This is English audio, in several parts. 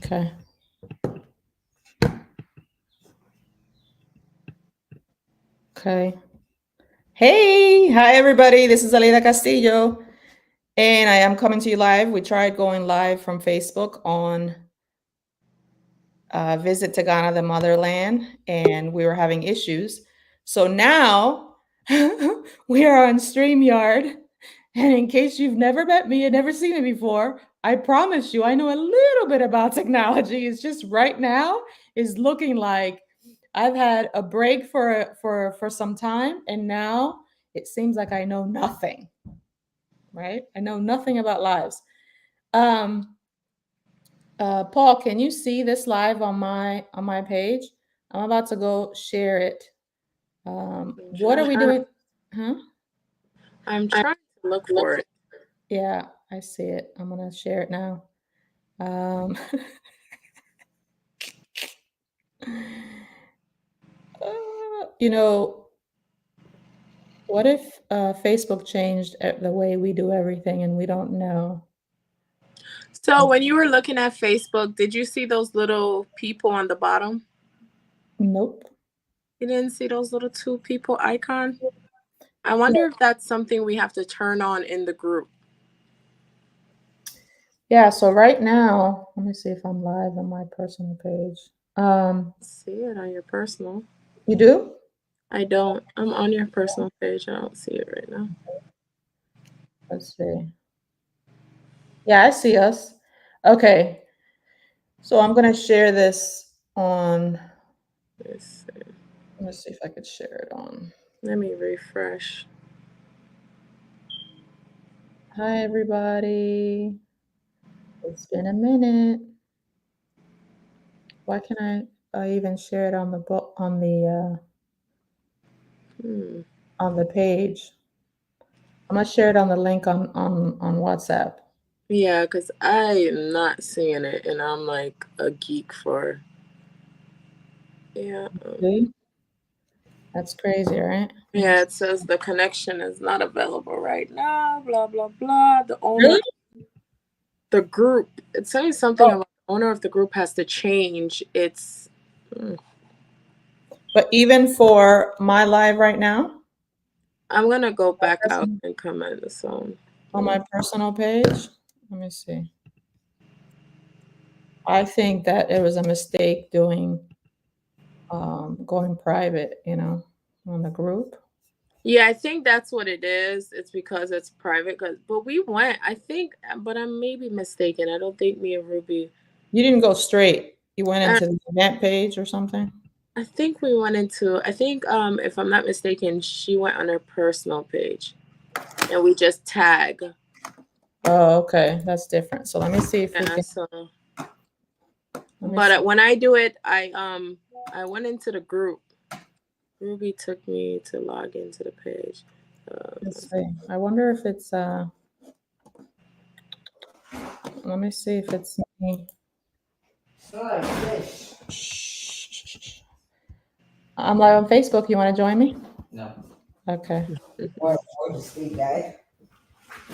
Okay. Okay. Hey, hi everybody. This is Aleida Castillo, and I am coming to you live. We tried going live from Facebook on Visit to Ghana, the motherland, and we were having issues. So now we are on StreamYard. And in case you've never met me and never seen me before, I promise you, I know a little bit about technology. It's just right now is looking like I've had a break for some time, and now it seems like I know nothing. Right? I know nothing about lives. Paul, can you see this live on my page? I'm about to go share it. What are we doing? Huh? I'm trying to look for it. Yeah, I see it. I'm gonna share it now. You know, what if Facebook changed the way we do everything and we don't know? So when you were looking at Facebook, did you see those little people on the bottom? Nope. You didn't see those little two people icon? I wonder if that's something we have to turn on in the group. Yeah, so right now, let me see if I'm live on my personal page. See it on your personal. You do? I don't. I'm on your personal page. I don't see it right now. Let's see. Yeah, I see us. Okay. So I'm going to share this on. Let's see. Let me see if I could share it on. Let me refresh. Hi, everybody. It's been a minute. Why can't I even share it on the book on the page? I'm gonna share it on the link on WhatsApp. Yeah, because I am not seeing it, and I'm like a geek for. Yeah. See? That's crazy, right? Yeah, it says the connection is not available right now. Blah blah blah. The owner. Really? The group, it's saying something about the owner of the group has to change its. But even for my live right now, I'm gonna go back out and come in the zone. on my personal page, let me see. I think that it was a mistake doing going private, on the group. Yeah, I think that's what it is. It's because it's private. But we went, I think, but I may be mistaken. I don't think me and Ruby. You didn't go straight. You went into the event page or something? I think we went into. I think, if I'm not mistaken, she went on her personal page, and we just tag. Oh, okay, that's different. So let me see if we can. So. But when I do it, I went into the group. Ruby took me to log into the page. Let's see. I wonder if it's let me see if it's me. I'm live on Facebook. You want to join me? No. Okay.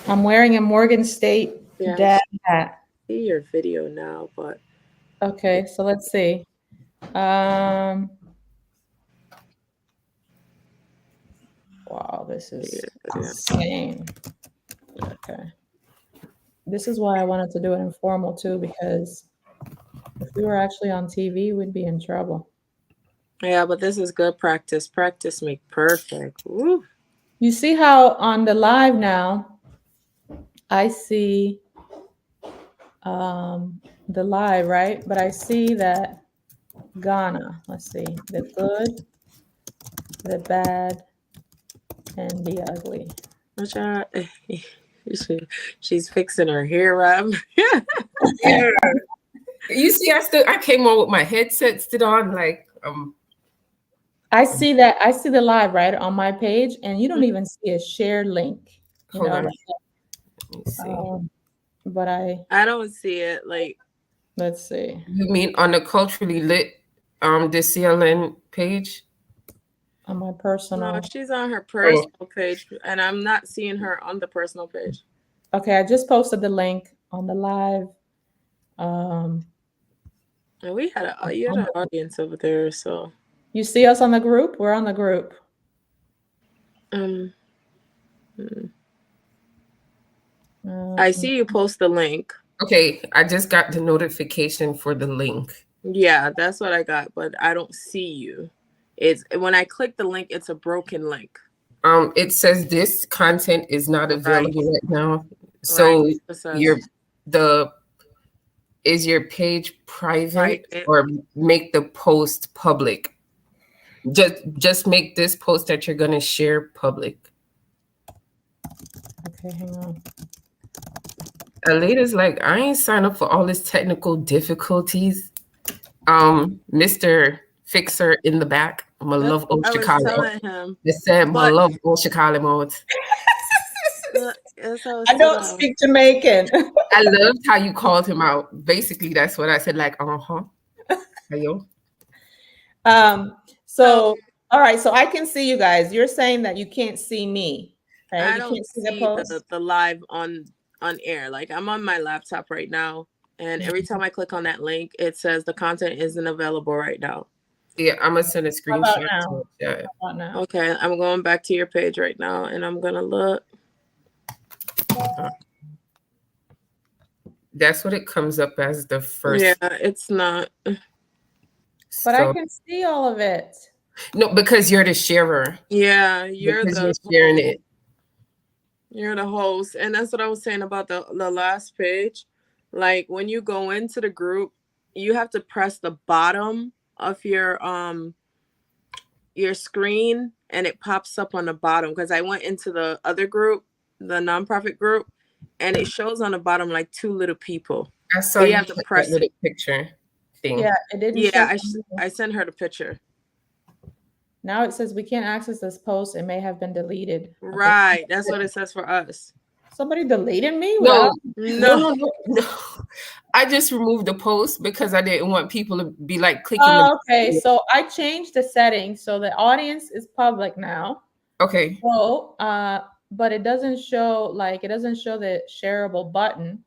I'm wearing a Morgan State dad hat. See your video now, but okay. So let's see. Wow, this is insane. Okay. This is why I wanted to do it informal too, because if we were actually on TV, we'd be in trouble. Yeah, but this is good practice. Practice make perfect. Woo. You see how on the live now, I see the live, right? But I see that Ghana, let's see, the good, the bad, and the ugly. Watch out. She's fixing her hair up. Yeah. You see, I came on with my headset still on, like I see that. I see the live right on my page, and you don't even see a share link. Hold on. Let me see. But I don't see it. Like, let's see. You mean on the culturally lit the CLN page? On my personal. No, she's on her personal page, and I'm not seeing her on the personal page. Okay, I just posted the link on the live. And we had you had an audience over there, so You see us on the group? We're on the group. I see you post the link. Okay, I just got the notification for the link. Yeah, that's what I got, but I don't see you. It's when I click the link, it's a broken link. It says this content is not available right now. So is your page private or make the post public? Just make this post that you're gonna share public. Okay, hang on. Aleda's like, I ain't signed up for all this technical difficulties. Mr. Fixer in the back. My love old Chicago. Telling him. They said my love old Chicago mode. I don't speak Jamaican. I loved how you called him out. Basically, that's what I said. Like, Ayo. So all right, so I can see you guys. You're saying that you can't see me, right? I don't see the live on air. Like I'm on my laptop right now, and every time I click on that link, it says the content isn't available right now. Yeah, I'm gonna send a screenshot. Now? Okay, I'm going back to your page right now, and I'm gonna look. That's what it comes up as the first. Yeah, it's not. But I can see all of it. No, because you're the sharer. Yeah, you're sharing it. You're the host. And that's what I was saying about the last page. Like when you go into the group, you have to press the bottom of your screen and it pops up on the bottom. Because I went into the other group, the nonprofit group, and it shows on the bottom like two little people. I saw you have to press the picture thing. Yeah, it didn't. Yeah, I sent her the picture. Now it says we can't access this post. It may have been deleted. Right. That's what it says for us. Somebody deleted me? No. I just removed the post because I didn't want people to be like clicking. Okay, so I changed the settings so the audience is public now. Okay. So, but it doesn't show the shareable button.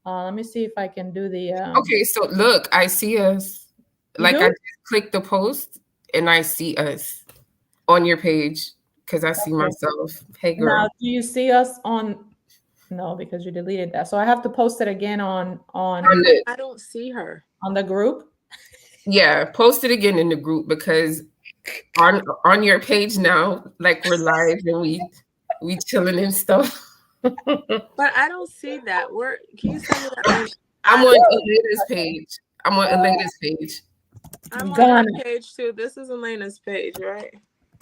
Let me see if I can do the. Okay, so look, I see us. Like I just clicked the post and I see us on your page because I see myself. Hey, girl. Now, do you see us on? No, because you deleted that. So I have to post it again on. I don't see her on the group. Yeah, post it again in the group because on your page now, like we're live and we chilling and stuff. But I don't see that. Can you send me that? I'm on Elena's page. I'm on that page too. This is Elena's page, right?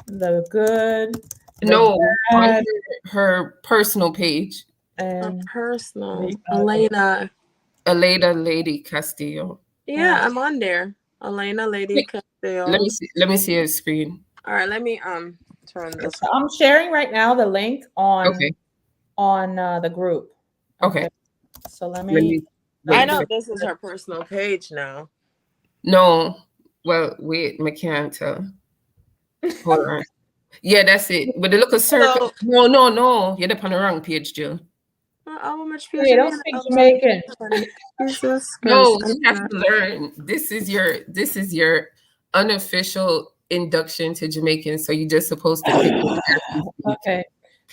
The good. No, on her personal page. And personal. Elena Lady Castillo. Yeah, I'm on there. Elena Lady Castillo. Let me see his screen. All right, let me turn this. So I'm sharing right now the link on the group. Okay. So let me I know this is her personal page now. No. Well, wait, I can't tell. Hold on. Yeah, that's it. But it look a circle. No. You're up on the wrong page, Jill. Don't speak Jamaican. No, you have to learn. This is your unofficial induction to Jamaican. So you're just supposed to pick. Okay.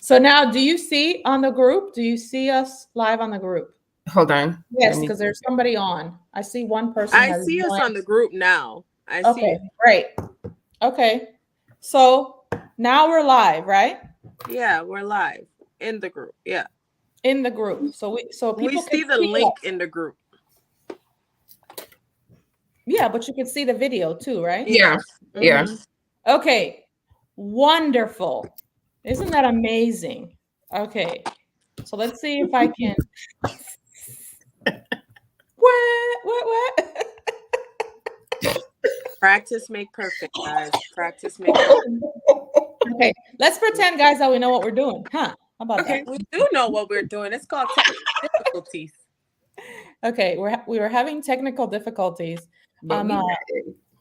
So now, do you see on the group? Do you see us live on the group? Hold on. Yes, because there's somebody on. I see one person. I see us on the group now. Okay, great. Okay. So now we're live, right? Yeah, we're live in the group. Yeah. In the group. So people see the link in the group. Yeah, but you can see the video too, right? Yeah. Mm-hmm. Yeah. Okay. Wonderful. Isn't that amazing? Okay. So let's see if I can. What? Practice make perfect, guys. Practice make perfect. Okay. Let's pretend, guys, that we know what we're doing. Huh? How about that? We do know what we're doing. It's called technical difficulties. Okay, we were having technical difficulties.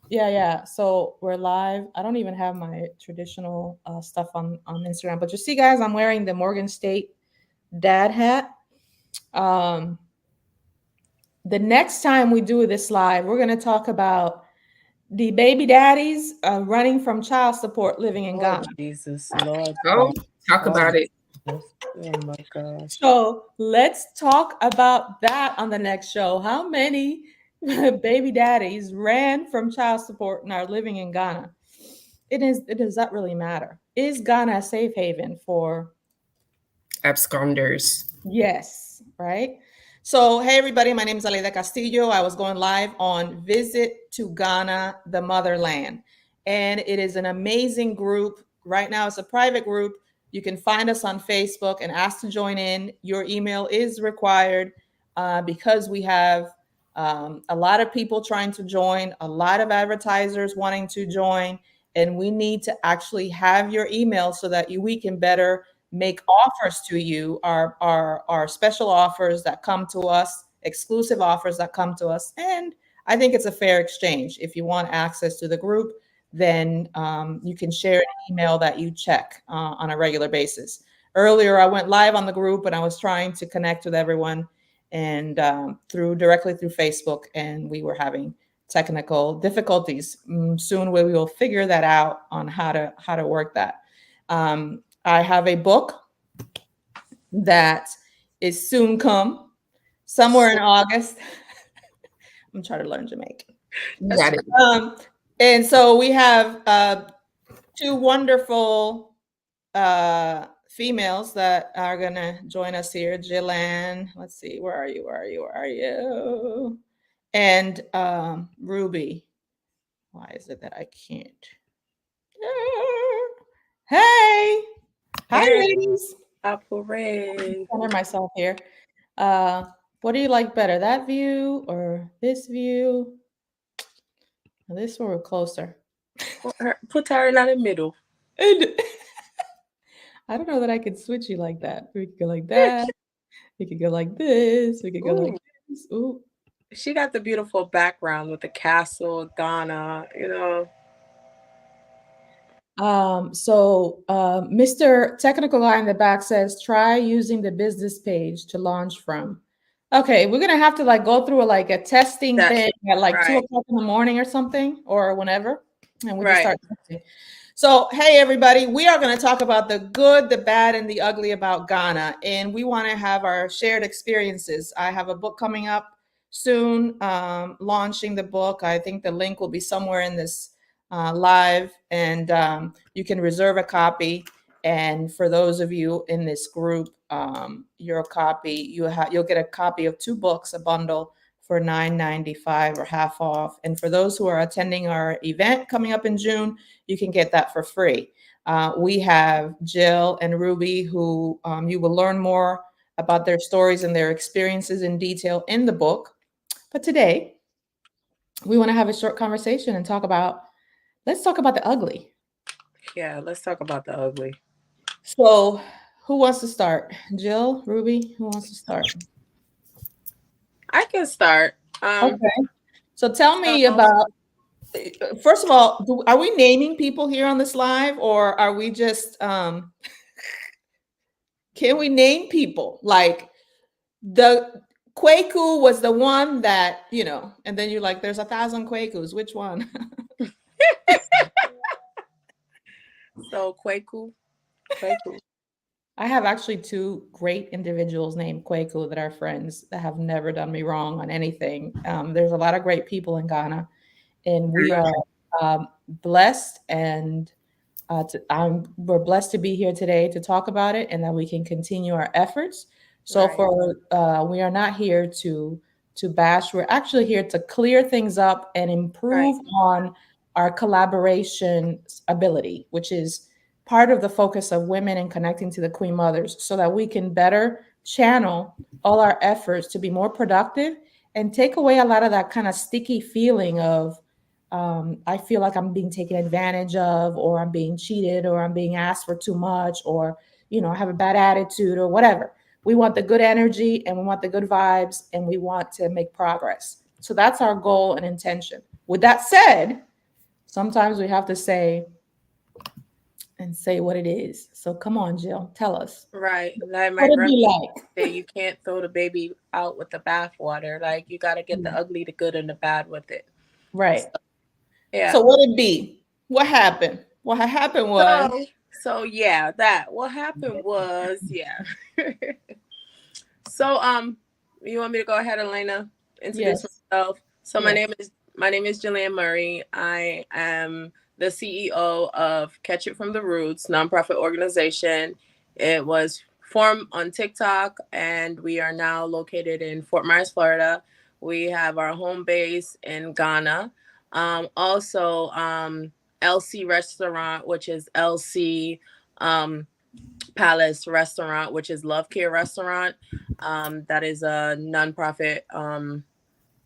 Yeah. So we're live. I don't even have my traditional stuff on Instagram, but you see, guys, I'm wearing the Morgan State dad hat. the next time we do this live, we're going to talk about the baby daddies running from child support living in Oh, Ghana. Jesus, Lord Oh, God. talk Oh, about it. Jesus. Oh my gosh. So let's talk about that on the next show. How many baby daddies ran from child support and are living in Ghana? Does that really matter? Is Ghana a safe haven for Absconders. Yes, right? So, hey everybody, my name is Aleida Castillo. I was going live on Visit to Ghana, the Motherland. And it is an amazing group. Right now, it's a private group. You can find us on Facebook and ask to join in. Your email is required because we have a lot of people trying to join, a lot of advertisers wanting to join, and we need to actually have your email so that we can better make offers to you, our special offers that come to us, exclusive offers that come to us. And I think it's a fair exchange. If you want access to the group, then you can share an email that you check on a regular basis. Earlier, I went live on the group and I was trying to connect with everyone and directly through Facebook, and we were having technical difficulties. Soon we will figure that out on how to work that. I have a book that is soon come somewhere in August. I'm trying to learn Jamaican. You got it. And so we have two wonderful females that are going to join us here. Jillian, let's see, where are you? Where are you? Where are you? And Ruby. Why is it that I can't? Hey. Hi, ladies. Operate. Center myself here. What do you like better, that view or this view? This one we're closer. Put her in the middle. And I don't know that I could switch you like that. We could go like that. We could go like this. We could go like this. Ooh. She got the beautiful background with the castle, Ghana, you know. Mr. Technical Guy in the back says, try using the business page to launch from. Okay, we're gonna have to like go through a testing thing at like 2:00 in the morning or something, or whenever, and we just start testing. So, hey everybody, we are going to talk about the good, the bad, and the ugly about Ghana, and we want to have our shared experiences. I have a book coming up soon, launching the book. I think the link will be somewhere in this live, and you can reserve a copy. And for those of you in this group, your copy, you'll get a copy of 2 books, a bundle for $9.95 or half off. And for those who are attending our event coming up in June, you can get that for free. We have Jill and Ruby, who you will learn more about their stories and their experiences in detail in the book. But today, we want to have a short conversation and let's talk about the ugly. Yeah, let's talk about the ugly. So who wants to start? Jill, Ruby, who wants to start? I can start. Okay. So tell me about, first of all, are we naming people here on this live, or are we just, can we name people? Like the Kwaku was the one that, and then you're like, there's 1,000 Kwakus. Which one? So Kwaku. I have actually 2 great individuals named Kwaku that are friends that have never done me wrong on anything. There's a lot of great people in Ghana, and we are blessed, and we're blessed to be here today to talk about it, and that we can continue our efforts. So we are not here to bash. We're actually here to clear things up and improve on our collaboration ability, which is part of the focus of women and connecting to the Queen Mothers, so that we can better channel all our efforts to be more productive and take away a lot of that kind of sticky feeling of I feel like I'm being taken advantage of, or I'm being cheated, or I'm being asked for too much, or I have a bad attitude, or whatever. We want the good energy, and we want the good vibes, and we want to make progress. So that's our goal and intention. With that said, sometimes we have to say, and say what it is. So come on, Jill, tell us. Right. Like What my it grandma be like? say, you can't throw the baby out with the bathwater. Like you got to get the Yeah. ugly, the good, and the bad with it. Right. So, yeah. So what it be? What happened? What had happened was So yeah, that what happened was yeah. So you want me to go ahead, Elena, introduce yes, myself? So yes. my name is Jillian Murray. I am the CEO of Catch It from the Roots nonprofit organization. It was formed on TikTok, and we are now located in Fort Myers, Florida. We have our home base in Ghana. Also, LC Restaurant, which is LC um, Palace Restaurant, which is Love Care Restaurant. That is a nonprofit.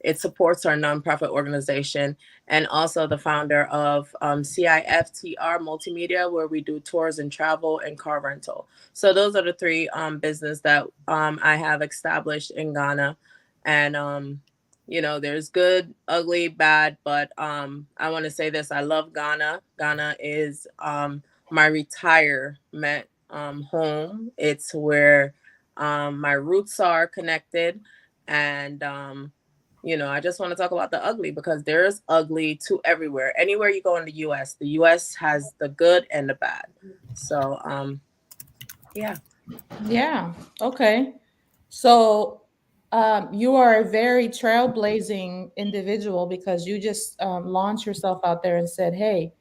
It supports our nonprofit organization, and also the founder of CIFTR Multimedia, where we do tours and travel and car rental. So those are the three business that I have established in Ghana, and there's good, ugly, bad, but I want to say this: I love Ghana. Ghana is my retirement home. It's where my roots are connected, and I just want to talk about the ugly because there's ugly to everywhere. Anywhere you go in the US has the good and the bad. So, yeah. Yeah. Okay. So you are a very trailblazing individual because you just launched yourself out there and said, "Hey,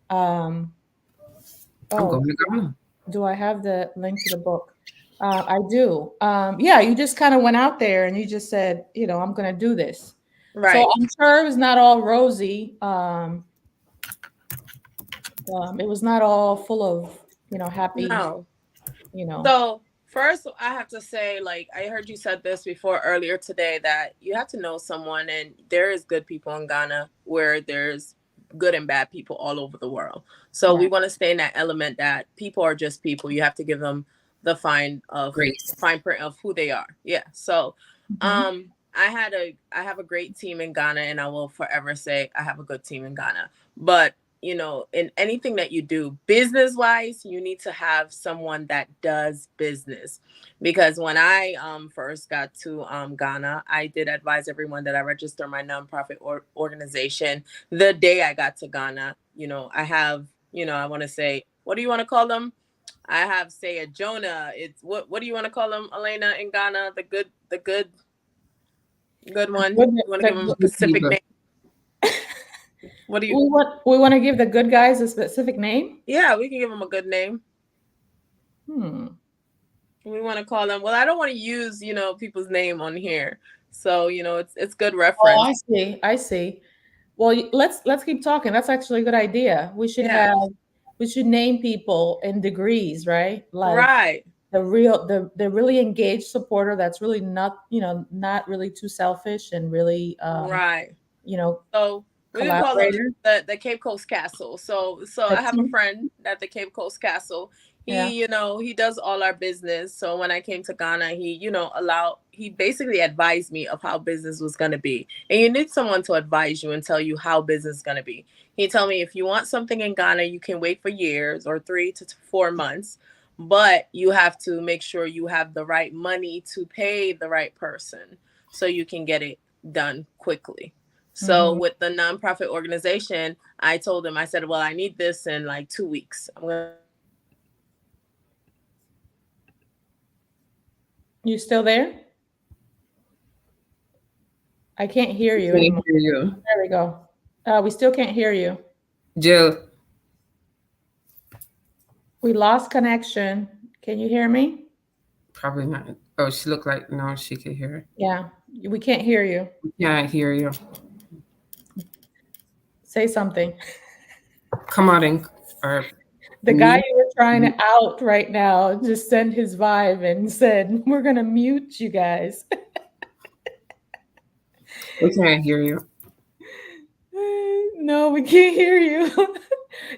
um, I'm oh, going to Ghana. do I have the link to the book? I do. Yeah, you just kind of went out there and you just said, I'm going to do this. So Right. I'm sure it was not all rosy. It was not all full of, happy, No. you know. So first, I have to say, like I heard you said this before earlier today, that you have to know someone, and there is good people in Ghana where there's good and bad people all over the world. So we Right. want to stay in that element that people are just people. You have to give them the Grace. fine print of who they are. Yeah. So, Mhm. I have a great team in Ghana, and I will forever say I have a good team in Ghana. But in anything that you do business wise, you need to have someone that does business. Because when I first got to Ghana, I did advise everyone that I register my nonprofit organization the day I got to Ghana. I have, I want to say, what do you want to call them? I have, say, a Jonah. It's what do you want to call them, Elena, in Ghana? The good one. Good- You want to give the them a good- Good specific people. name? What do you? we want to give the good guys a specific name. Yeah, we can give them a good name. Hmm. We want to call them. Well, I don't want to use people's name on here, so it's good Oh, reference. I see. I see. Well, let's keep talking. That's actually a good idea. Yeah. We should name people in degrees, right? Like Right. the really engaged supporter that's really not really too selfish and really Right. you know, So we can call them collaborator. the Cape Coast Castle. So The I have a team. friend at the Cape Coast Castle. Yeah. He does all our business. So when I came to Ghana, he basically advised me of how business was gonna be. And you need someone to advise you and tell you how business is gonna be. He told me if you want something in Ghana, you can wait for years or 3 to 4 months. But you have to make sure you have the right money to pay the right person so you can get it done quickly. So Hmm. with the nonprofit organization, I told him, I said, well, I need this in like 2 weeks. I'm going to need this in like 2 weeks. You still there? I can't hear you Can't anymore. hear you. There we go. We still can't hear you. Jill, We lost connection. Can you hear me? probably not. Oh, she looked like no, she could hear. Yeah, we can't hear you. Can't hear you. Say something. Come on in. Or The guy me. you were trying to out right now just sent his vibe and said, "We're gonna mute you guys." We can't hear you. No, we can't hear you.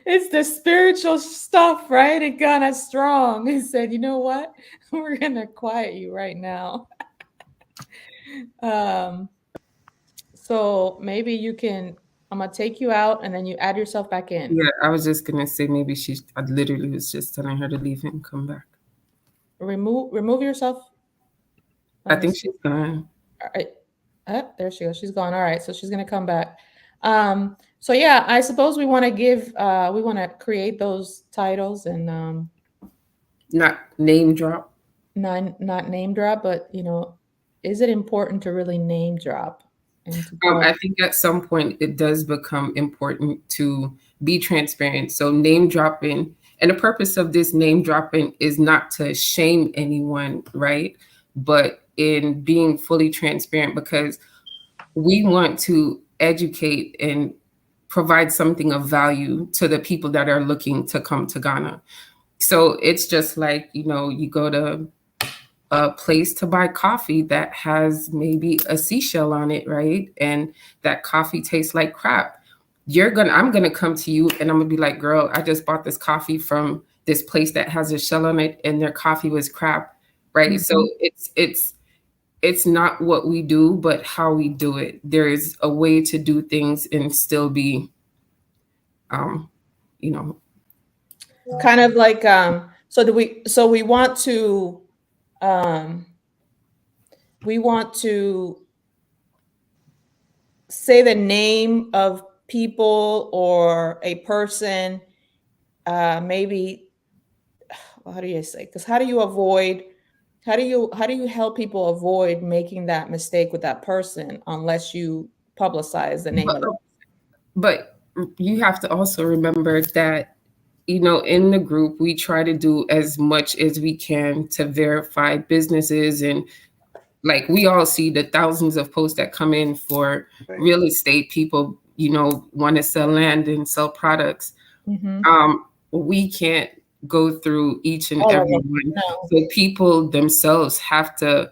It's the spiritual stuff, right? It got us strong. He said, "You know what? We're gonna quiet you right now." Um, so maybe you can I'm gonna take you out, and then you add yourself back in. Yeah, I was just gonna say maybe I literally was just telling her to leave and come back. Remove yourself. I Let me think see. she's gone. All right. There she goes. She's gone. All right. So she's gonna come back. So yeah, I suppose we want to we want to create those titles and Not name drop. not name drop, but is it important to really name drop and to tell? I think at some point it does become important to be transparent. So name dropping, and the purpose of this name dropping is not to shame anyone, right? But in being fully transparent, because we want to educate and provide something of value to the people that are looking to come to Ghana. So it's just like, you go to a place to buy coffee that has maybe a seashell on it, right? And that coffee tastes like crap. I'm gonna come to you and I'm gonna be like, girl, I just bought this coffee from this place that has a shell on it and their coffee was crap, right? Mhm. So it's not what we do, but how we do it. There is a way to do things and still be, you know, kind of like so we want to say the name of people or a person, maybe, how do you say, because how do you help people avoid making that mistake with that person unless you publicize the name of it? but you have to also remember that, in the group, we try to do as much as we can to verify businesses. And like, we all see the thousands of posts that come in for real estate people, want to sell land and sell products. We can't go through each and every one. No. So people themselves have to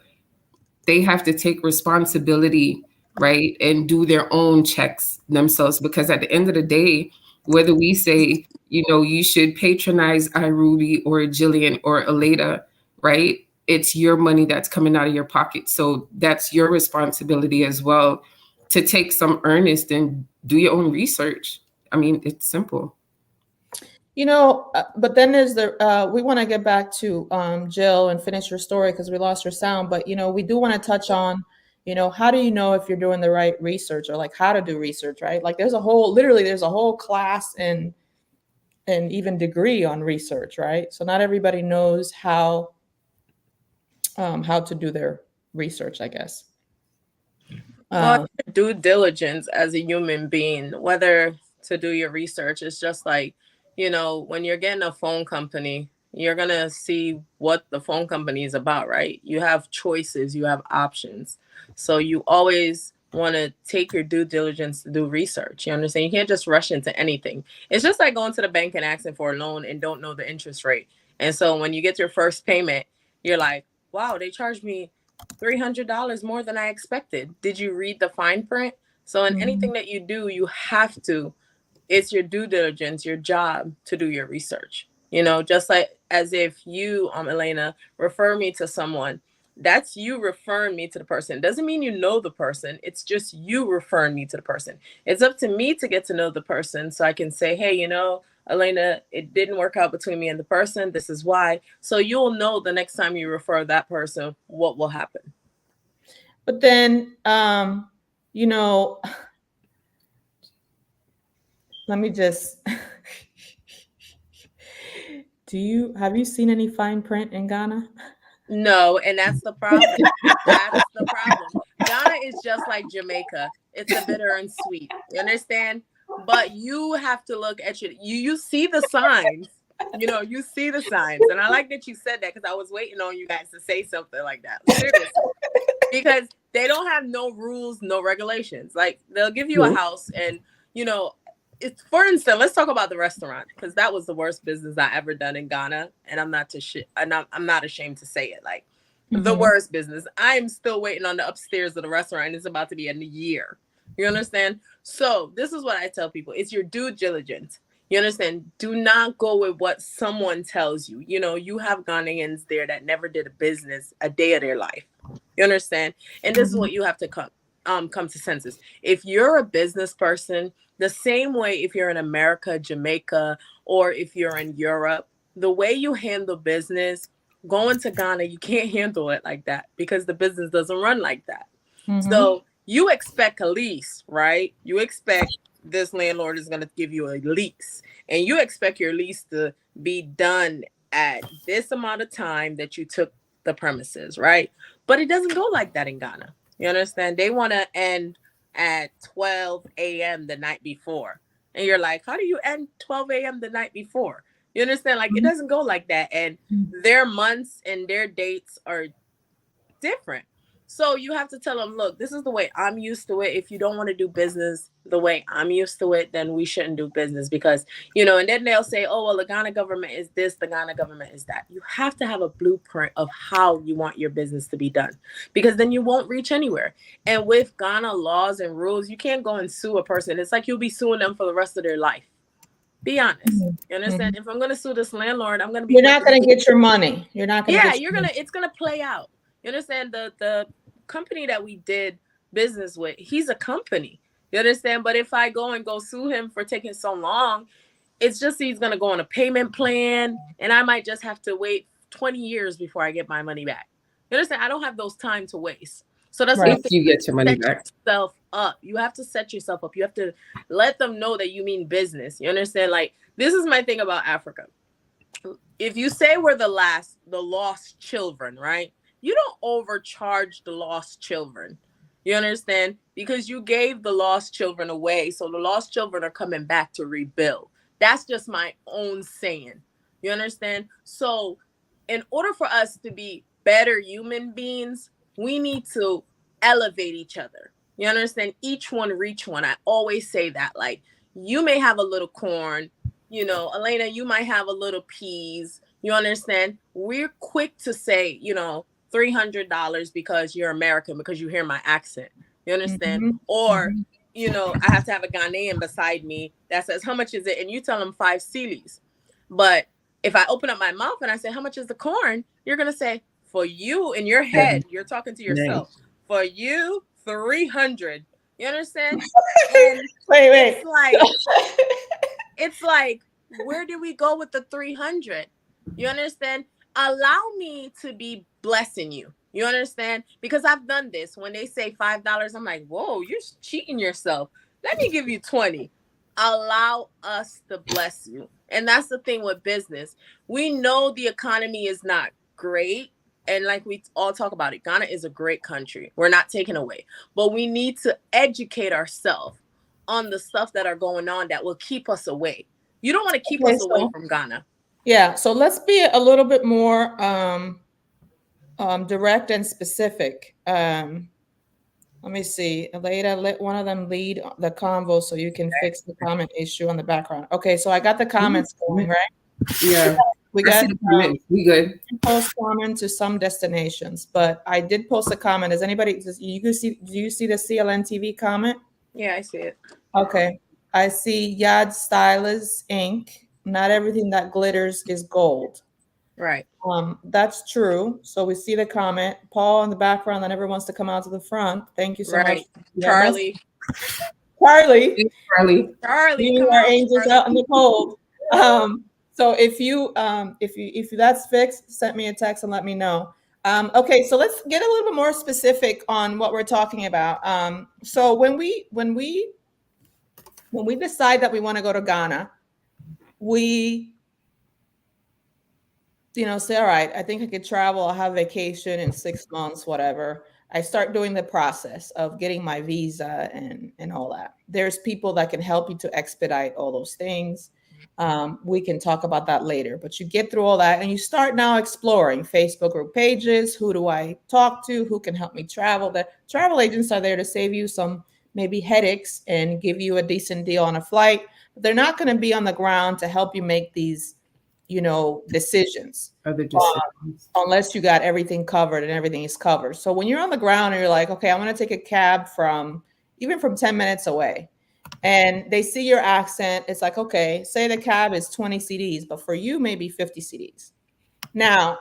take responsibility, right? And do their own checks themselves, because at the end of the day, whether we say, you should patronize iRuby or Jillian or Aleda, right? It's your money that's coming out of your pocket. So that's your responsibility as well to take some earnest and do your own research. I mean, it's simple. But then there's we want to get back to Jill and finish your story because we lost your sound. But we do want to touch on, how do you know if you're doing the right research, or like how to do research, right? Like there's a whole class and even degree on research, right? So not everybody knows how to do their research, I guess. Well, due diligence as a human being, whether to do your research, it's just like, when you're getting a phone company, you're going to see what the phone company is about, right? You have choices, you have options. So you always want to take your due diligence to do research. You understand? You can't just rush into anything. It's just like going to the bank and asking for a loan and don't know the interest rate. And so when you get your first payment, you're like, wow, they charged me $300 more than I expected. Did you read the fine print? So in anything that you do, you have to, it's your due diligence, your job to do your research. Just like as if you, Elena, refer me to someone, that's you referring me to the person. It doesn't mean you know the person. It's just you referring me to the person. It's up to me to get to know the person so I can say, hey, Elena, it didn't work out between me and the person. This is why. So you'll know the next time you refer that person, what will happen. But then, let me just, have you seen any fine print in Ghana? No, and that's the problem. That's the problem. Ghana is just like Jamaica. It's a bitter and sweet. You understand? But you have to look at you see the signs. You see the signs. And I like that you said that because I was waiting on you guys to say something like that. Seriously. Because they don't have no rules, no regulations. Like they'll give you a house and, it's, for instance, let's talk about the restaurant because that was the worst business I ever done in Ghana. And I'm not ashamed to say it. Like the worst business. I'm still waiting on the upstairs of the restaurant. And it's about to be in a year. You understand? So this is what I tell people. It's your due diligence. You understand? Do not go with what someone tells you. You have Ghanaians there that never did a business a day of their life. You understand? And this is what you have to come. come to census. If you're a business person, the same way if you're in America, Jamaica, or if you're in Europe, the way you handle business, going to Ghana, you can't handle it like that because the business doesn't run like that. Mm-hmm. So you expect a lease, right? You expect this landlord is going to give you a lease, and you expect your lease to be done at this amount of time that you took the premises, right? But it doesn't go like that in Ghana. You understand? They want to end at 12 a.m. the night before. And you're like, how do you end 12 a.m. the night before? You understand? Like, it doesn't go like that. And their months and their dates are different. So you have to tell them, look, this is the way I'm used to it. If you don't want to do business the way I'm used to it, then we shouldn't do business because, and then they'll say, oh, well, the Ghana government is this, the Ghana government is that. You have to have a blueprint of how you want your business to be done because then you won't reach anywhere. And with Ghana laws and rules, you can't go and sue a person. It's like you'll be suing them for the rest of their life. Be honest. You understand? If I'm going to sue this landlord, I'm going to be You're not going to get your money. You're not going to yeah, get your money. it's gonna play out. You understand? The company that we did business with, he's a company. You understand? But if I go sue him for taking so long, it's just he's gonna go on a payment plan, and I might just have to wait 20 years before I get my money back. You understand? I don't have those time to waste. So that's Right. one thing. If you get your money Set back. yourself up. You have to set yourself up. You have to let them know that you mean business. You understand? Like, this is my thing about Africa. If you say we're the lost children, right? You don't overcharge the lost children. You understand? Because you gave the lost children away. So the lost children are coming back to rebuild. That's just my own saying. You understand? So in order for us to be better human beings, we need to elevate each other. You understand? Each one reach one. I always say that. Like, you may have a little corn, Elena, you might have a little peas. You understand? We're quick to say, $300 because you're American, because you hear my accent. You understand? Or, I have to have a Ghanaian beside me that says, how much is it? And you tell them 5 cedis. But if I open up my mouth and I say, how much is the corn? You're going to say, for you, in your head, you're talking to yourself. For you, 300. You understand? And Wait. It's like, where do we go with the 300? You understand? Allow me to be blessing you. You understand? Because I've done this. When they say $5, I'm like, whoa, you're cheating yourself. Let me give you 20. Allow us to bless you. And that's the thing with business. We know the economy is not great. And like we all talk about it, Ghana is a great country. We're not taking away. But we need to educate ourselves on the stuff that are going on that will keep us away. You don't want to keep us away from Ghana. Yeah. So let's be a little bit more direct and specific. Let me see. Aleda, let one of them lead the convo so you can fix the comment issue on the background. Okay, so I got the comments going, right? Yeah. We got we good. Post comment to some destinations, but I did post a comment. Does anybody do you see the CLN TV comment? Yeah, I see it. Okay. I see Yad Stylus Inc. Not everything that glitters is gold. Right. That's true. So we see the comment. Paul in the background that never wants to come out to the front. Thank you so much. Charlie. Charlie. You are angels out in the cold. So if that's fixed, send me a text and let me know. Okay, so let's get a little bit more specific on what we're talking about. So when we decide that we want to go to Ghana, we say, all right, I think I could travel. I'll have vacation in 6 months, whatever. I start doing the process of getting my visa and all that. There's people that can help you to expedite all those things. We can talk about that later, but you get through all that and you start now exploring Facebook group pages. Who do I talk to? Who can help me travel? The travel agents are there to save you some maybe headaches and give you a decent deal on a flight. But they're not going to be on the ground to help you make these decisions. Unless you got everything covered and everything is covered. So when you're on the ground and you're like, okay, I'm going to take a cab from 10 minutes away and they see your accent, it's like, okay, say the cab is 20 CDs, but for you, maybe 50 CDs. Now,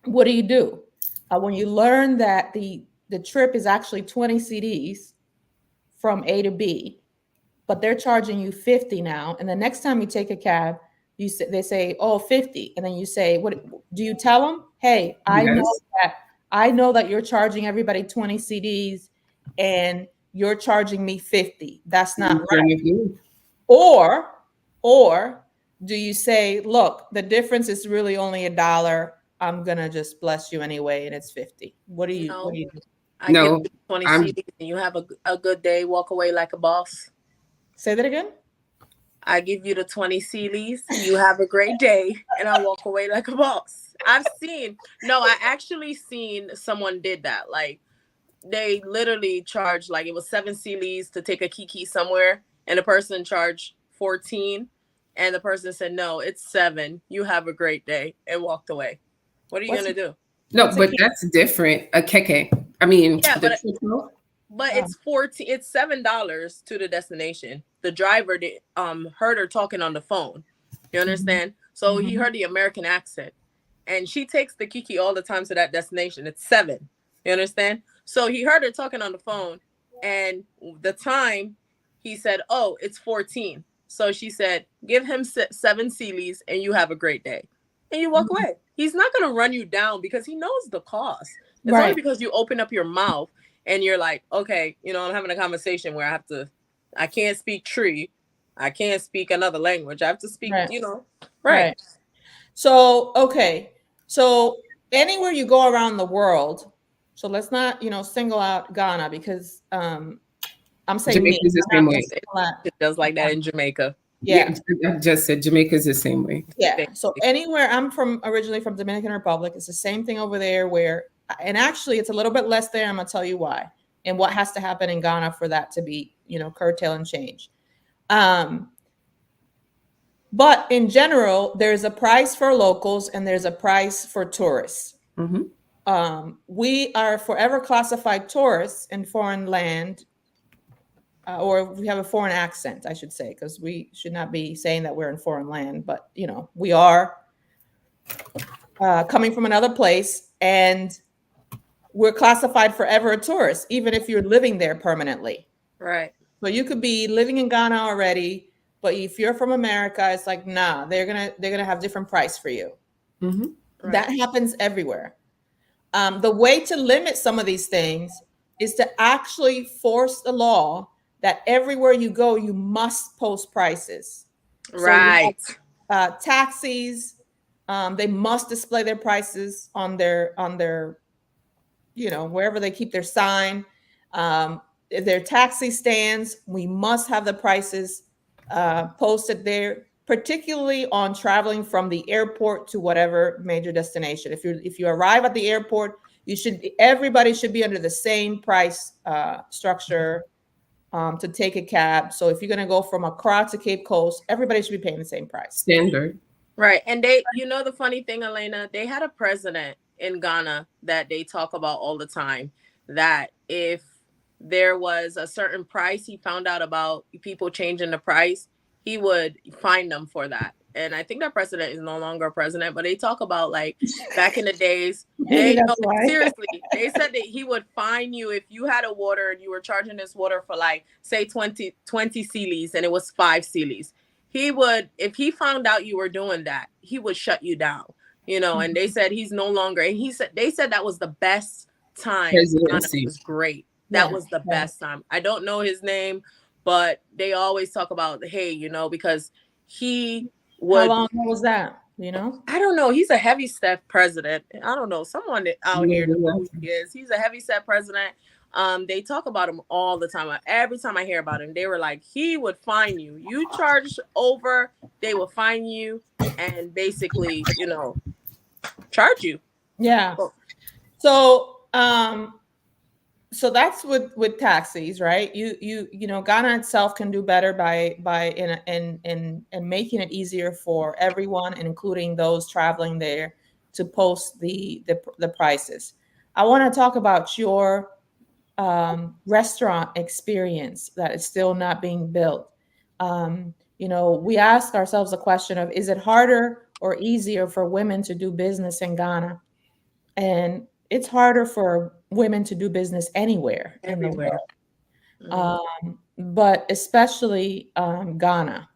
what do? When you learn that the the trip is actually 20 CDs from A to B, but they're charging you 50 now. And the next time you take a cab, they say, oh, 50. And then you say, what do you tell them? Hey, Yes. I know that you're charging everybody 20 CDs and you're charging me 50. That's not right. Or, or do you say, look, the difference is really only $1. I'm gonna just bless you anyway, and it's 50. What No, do you do? I give No, you 20 I'm CDs and you have a good day, walk away like a boss. Say that again? I give you the 20 CDs, you have a great day, and I walk away like a boss. I actually seen someone did that. Like, they literally charged, like, it was 7 CDs to take a Kiki somewhere, and the person charged 14, and the person said, no, it's 7. You have a great day, and walked away. What are you What's going to do? no, what's a but key? that's different. A keke. I mean, Yeah, the but triple. it's 14. It's $7 to the destination. The driver did heard her talking on the phone. You Mhm, understand? So he mhm. heard the American accent, and she takes the Kiki all the time to that destination. It's 7. You understand? So he heard her talking on the phone, and the time he said, "Oh, it's 14." So she said, "Give him 7 Sealies, and you have a great day." And you walk Mhm. away. He's not gonna run you down because he knows the cost. It's only Right, because you open up your mouth and you're like, okay, I'm having a conversation where I can't speak tree, I can't speak another language, I have to speak, right, right. right. So, okay. So anywhere you go around the world, so let's not, single out Ghana because I'm saying me. Jamaica is the I'm same not gonna way. single out. It's just like that in Jamaica. Yeah. Yeah, I just said Jamaica is the same way. Yeah. So anywhere originally from Dominican Republic, it's the same thing over there and actually it's a little bit less there. I'm gonna tell you why and what has to happen in Ghana for that to be, curtail and change. Um, but in general, there's a price for locals and there's a price for tourists. Hmm. We are forever classified tourists in foreign land, or we have a foreign accent, I should say, because we should not be saying that we're in foreign land, but we are coming from another place, and we're classified forever a tourist, even if you're living there permanently. Right. So you could be living in Ghana already, but if you're from America, it's like, nah, they're gonna have different price for you. Hmm. That Right. happens everywhere. The way to limit some of these things is to actually force the law that everywhere you go, you must post prices. So you Right. have taxis; they must display their prices on their wherever they keep their sign. If their taxi stands, we must have the prices posted there, particularly on traveling from the airport to whatever major destination. If you arrive at the airport, everybody should be under the same price structure to take a cab. So if you're going to go from Accra to Cape Coast, everybody should be paying the same price. Standard. Right. And the funny thing, Elena, they had a president in Ghana that they talk about all the time, that if there was a certain price he found out about people changing the price, he would fine them for that. And I think that president is no longer a president, but they talk about, like, back in the days, Maybe that's why. seriously, they said that he would fine you if you had a water and you were charging this water for, like, say 20 Sealies and it was 5 Sealies. He would, if he found out you were doing that, he would shut you down. And they said he's no longer, and they said that was the best time. Ghana Presidency. was great. That Yeah, was the yeah. best time. I don't know his name, but they always talk about, hey, because he How would, long ago was that? I don't know, he's a heavy set president. I don't know, someone out here knows Yeah. who he is. He's a heavy set president. They talk about him all the time. Every time I hear about him, they were like, he would fine you. You charge over, they will fine you and basically, charge you. Yeah. So, So, so that's with taxis, right? Ghana itself can do better by in making it easier for everyone, and including those traveling there, to post the prices. I want to talk about your restaurant experience that is still not being built. We ask ourselves the question of, is it harder or easier for women to do business in Ghana? And it's harder for women to do business anywhere in the Everywhere. world, but especially Ghana.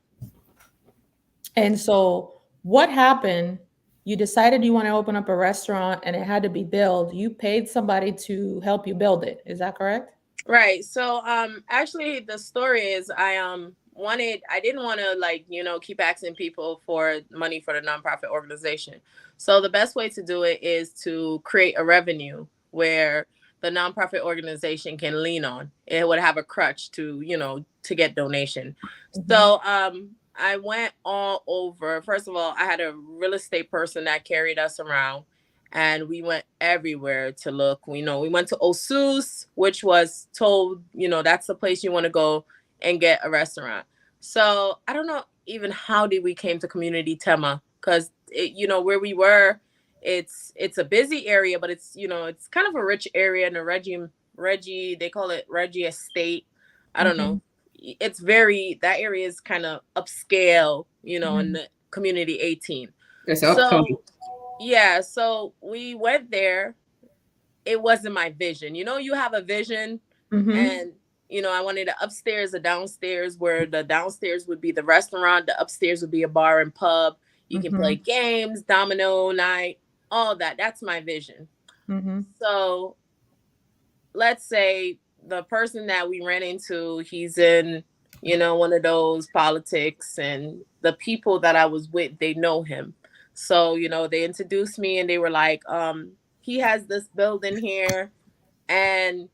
And so, what happened? You decided you want to open up a restaurant and it had to be built. You paid somebody to help you build it. Is that correct? Right. So actually the story is I didn't want to like, keep asking people for money for the nonprofit organization. So the best way to do it is to create a revenue where the nonprofit organization can lean on. It would have a crutch to, to get donation. Mhm. So I went all over. First of all, I had a real estate person that carried us around and we went everywhere to look. We went to Osus, which was told, that's the place you want to go and get a restaurant. So I don't know even how did we came to Community Tema, because where we were, it's a busy area, but it's kind of a rich area in the Reggie, they call it Reggie Estate. I don't Mhm. know. It's very, that area is kind of upscale, in Mhm. the Community 18. It's upcoming. So yeah, so we went there. It wasn't my vision. You have a vision, Mhm. and I wanted a upstairs, a downstairs, where the downstairs would be the restaurant, the upstairs would be a bar and pub. You can play Mhm. games, domino night, all that. That's my vision. Mhm. So let's say the person that we ran into, he's in, one of those politics, and the people that I was with, they know him. So, they introduced me and they were like, he has this building here. And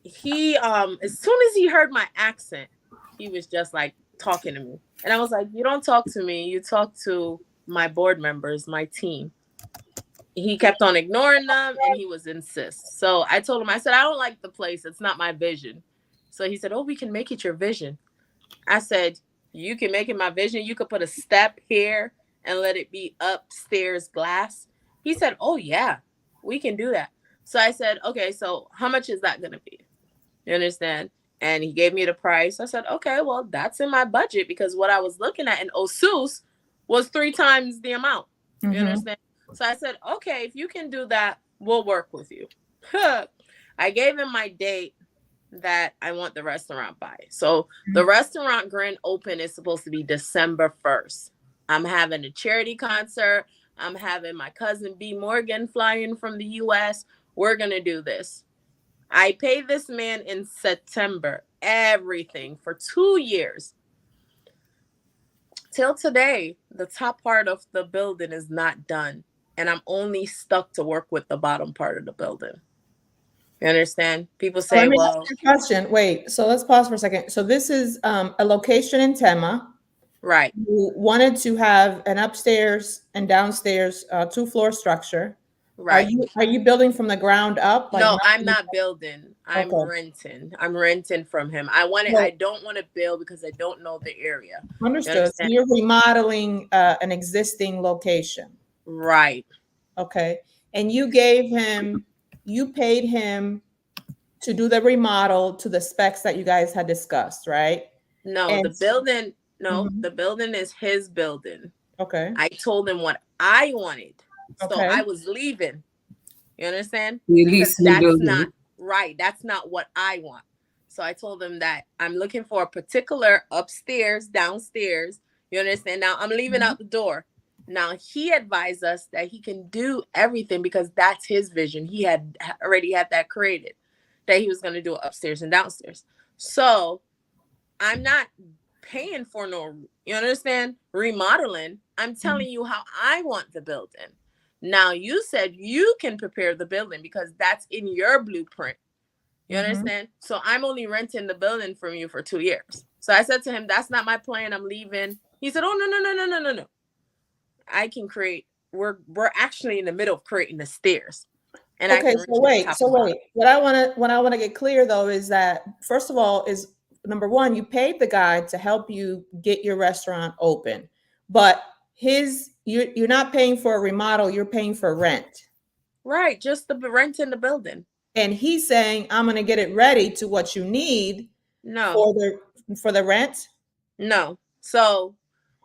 he, as soon as he heard my accent, he was just like talking to me. And I was like, you don't talk to me, you talk to my board members, my team. He kept on ignoring them and he was insist. So I told him, I said, I don't like the place. It's not my vision. So he said, oh, we can make it your vision. I said, you can make it my vision. You could put a step here and let it be upstairs glass. He said, oh, yeah, we can do that. So I said, okay, so how much is that going to be? You understand? And he gave me the price. I said, okay, well, that's in my budget, because what I was looking at in Osus was 3 times the amount. You Mhm. understand? So I said, okay, if you can do that, we'll work with you. I gave him my date that I want the restaurant by. So the restaurant grand open is supposed to be December 1st. I'm having a charity concert. I'm having my cousin B Morgan flying from the US. We're going to do this. I paid this man in September everything for 2 years. Till today, the top part of the building is not done. And I'm only stuck to work with the bottom part of the building. You understand? People So let say, me ask well, you a question. Wait, so let's pause for a second. So this is a location in Tema. right, You wanted to have an upstairs and downstairs two-floor structure. Are right. you building from the ground up, like No, I'm mounting? not building. I'm Okay, renting. I'm renting from him. so I don't want to build because I don't know the area. You understood. So understand? you're remodeling an existing location. Right. Okay, and you paid him to do the remodel to the specs that you guys had discussed, right? No, And the mhm, building is his building. okay, I told him what I wanted. So okay, I was leaving. You understand? We Because lease the that's not building. right. That's not what I want. So I told him that I'm looking for a particular upstairs, downstairs. You understand? Now I'm leaving mhm, out the door. Now he advised us that he can do everything because that's his vision. He had already had that created, that he was going to do upstairs and downstairs. So I'm not paying for no, you understand, remodeling. I'm mhm, telling you how I want the building. Now you said you can prepare the building because that's in your blueprint. You mhm. understand? So I'm only renting the building from you for 2 years. So I said to him, that's not my plan. I'm leaving. He said, oh, no, no, no, no, no, no, no. I can create, we're actually in the middle of creating the stairs, and I Okay, can so reach you wait, top so and bottom. wait. What I wanna get clear though is that first of all is number one, you paid the guy to help you get your restaurant open, but you're not paying for a remodel, you're paying for rent. Right. Just the rent in the building. And he's saying, I'm gonna get it ready to what you need No, for the rent. no. So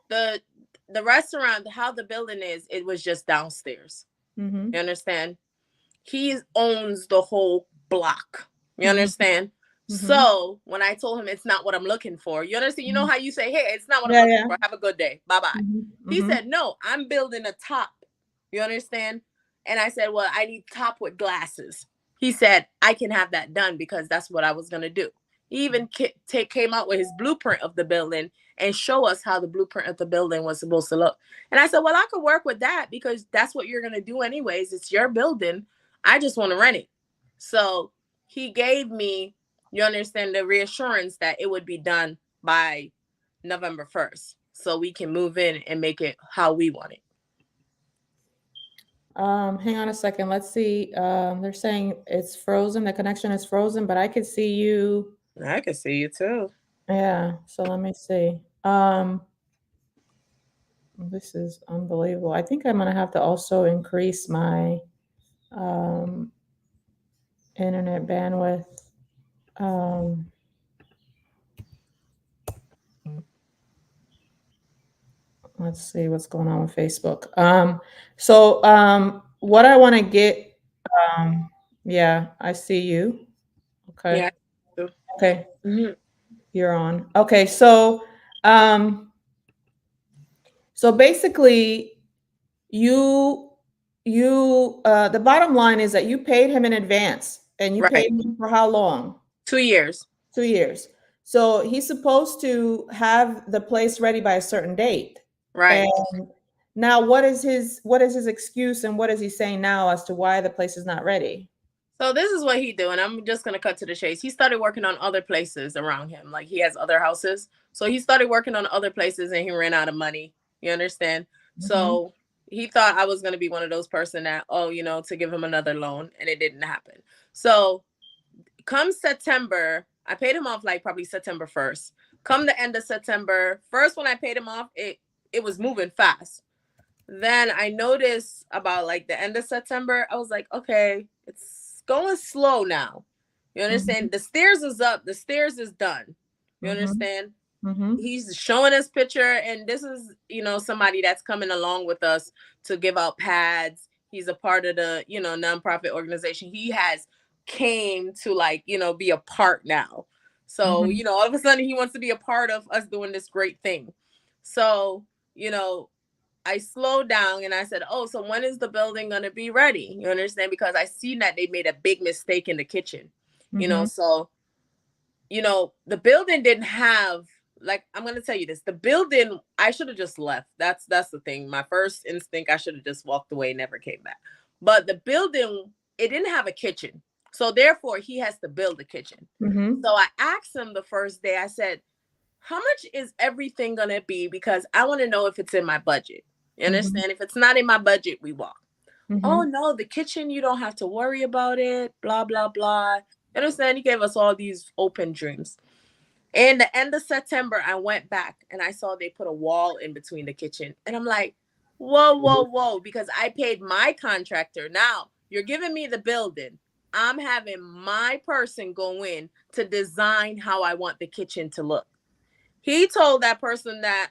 the the restaurant, how the building is, it was just downstairs. Mm-hmm. You understand? he owns the whole block. You Mhm. understand? Mhm. So when I told him it's not what I'm looking for, you understand? You know Mhm. how you say, hey, it's not what I'm Yeah, looking yeah. for. Have a good day. Bye bye. Mhm. He Mhm. said, no, I'm building a top. You understand? And I said, well, I need top with glasses. He said, I can have that done because that's what I was going to do. He even came out with his blueprint of the building and show us how the blueprint of the building was supposed to look. And I said, well, I could work with that because that's what you're going to do anyways. It's your building. I just want to rent it. So he gave me, you understand, the reassurance that it would be done by November 1st. So we can move in and make it how we want it. Hang on a second. Let's see. They're saying it's frozen. The connection is frozen, but I could see you. I can see you too. Yeah. So let me see. This is unbelievable. I think I'm gonna have to also increase my um, internet bandwidth. Um, let's see what's going on with Facebook. What I want to get. Yeah, I see you. Okay. Yeah. Okay. Mm-hmm. You're on. Okay. Um, so basically, you the bottom line is that you paid him in advance, and you Right. paid him for how long? 2 years. 2 years. So he's supposed to have the place ready by a certain date. And Right. now what is his excuse, and what is he saying now as to why the place is not ready? So this is what he doing. I'm just gonna cut to the chase. He started working on other places around him. Like he has other houses. So he started working on other places and he ran out of money. You understand? Mhm. So he thought I was gonna be one of those person that, oh, to give him another loan, and it didn't happen. So come September, I paid him off like probably September 1st. Come the end of September, first when I paid him off, it was moving fast. Then I noticed about like the end of September, I was like, okay, it's going slow now. You Mhm. understand? The stairs is up, the stairs is done. You Mhm. understand? Mhm. He's showing us picture, and this is somebody that's coming along with us to give out pads. He's a part of the nonprofit organization. He has came to like be a part now. So Mhm. all of a sudden he wants to be a part of us doing this great thing. So you know I slowed down and I said, oh, so when is the building going to be ready? You understand? Because I seen that they made a big mistake in the kitchen. Mhm. So the building didn't have, like, I'm going to tell you this, the building, I should have just left. That's the thing. My first instinct, I should have just walked away, never came back. But the building, it didn't have a kitchen. So therefore he has to build a kitchen. Mhm. So I asked him the first day, I said, how much is everything going to be? Because I want to know if it's in my budget. You Mhm. understand? If it's not in my budget, we walk. Oh, Mhm. no, the kitchen, you don't have to worry about it, blah, blah, blah. You understand? He gave us all these open dreams. And the end of September, I went back and I saw they put a wall in between the kitchen. And I'm like, whoa, whoa, whoa, because I paid my contractor. Now you're giving me the building. I'm having my person go in to design how I want the kitchen to look. He told that person that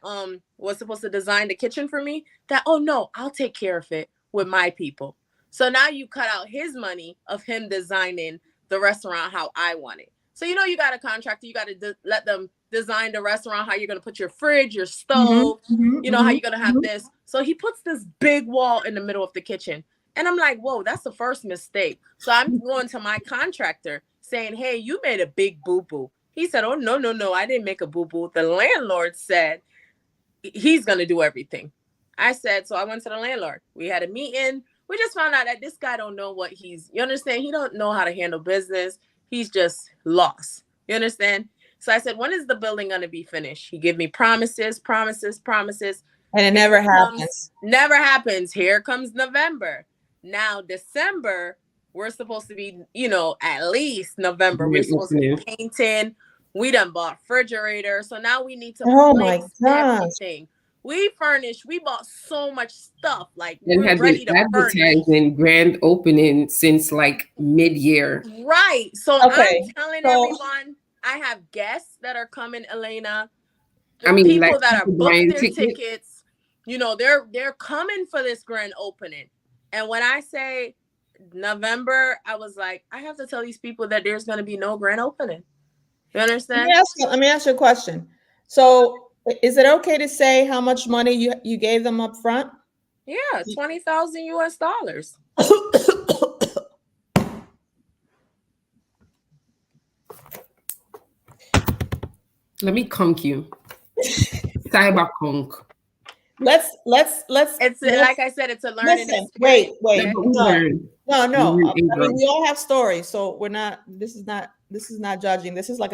was supposed to design the kitchen for me that, oh no, I'll take care of it with my people. So now you cut out his money of him designing the restaurant how I want it. So you got a contractor, you got to let them design the restaurant how you're going to put your fridge, your Mhm. stove, Mhm. how Mhm. you're going to have Mhm. this. So he puts this big wall in the middle of the kitchen. And I'm like, whoa, that's the first mistake. So I'm going to my contractor saying, hey, you made a big boo-boo. He said, oh, no, no, no, I didn't make a boo-boo. The landlord said he's going to do everything. I said, so I went to the landlord. We had a meeting. We just found out that this guy don't know what you understand? He don't know how to handle business. He's just lost. You understand? So I said, when is the building going to be finished? He gave me promises, promises, promises. And it Here never comes, happens. never happens. Here comes November. Now, December, we're supposed to be, at least November, we're Grand supposed to be opening. painting. We done bought refrigerator. So now we need to Oh my place gosh. everything. We furnished, we bought so much stuff. Like And we're had been ready to furnish. advertising grand opening since like mid-year. Right. So I'm Okay. telling So everyone, I have guests that are coming, Elena. I The mean, like people that are people booked buying their tickets. tickets, they're coming for this grand opening. And when I say November, I was like, I have to tell these people that there's going to be no grand opening. You understand? Let me ask you a question. So, is it okay to say how much money you gave them up front? Yeah, 20,000 US dollars. Let me conk you. Cyber conk. Let's. It's like I said, it's a learning Listen. experience. Wait. No. I mean, we all have stories, so we're not. This is not judging. This is like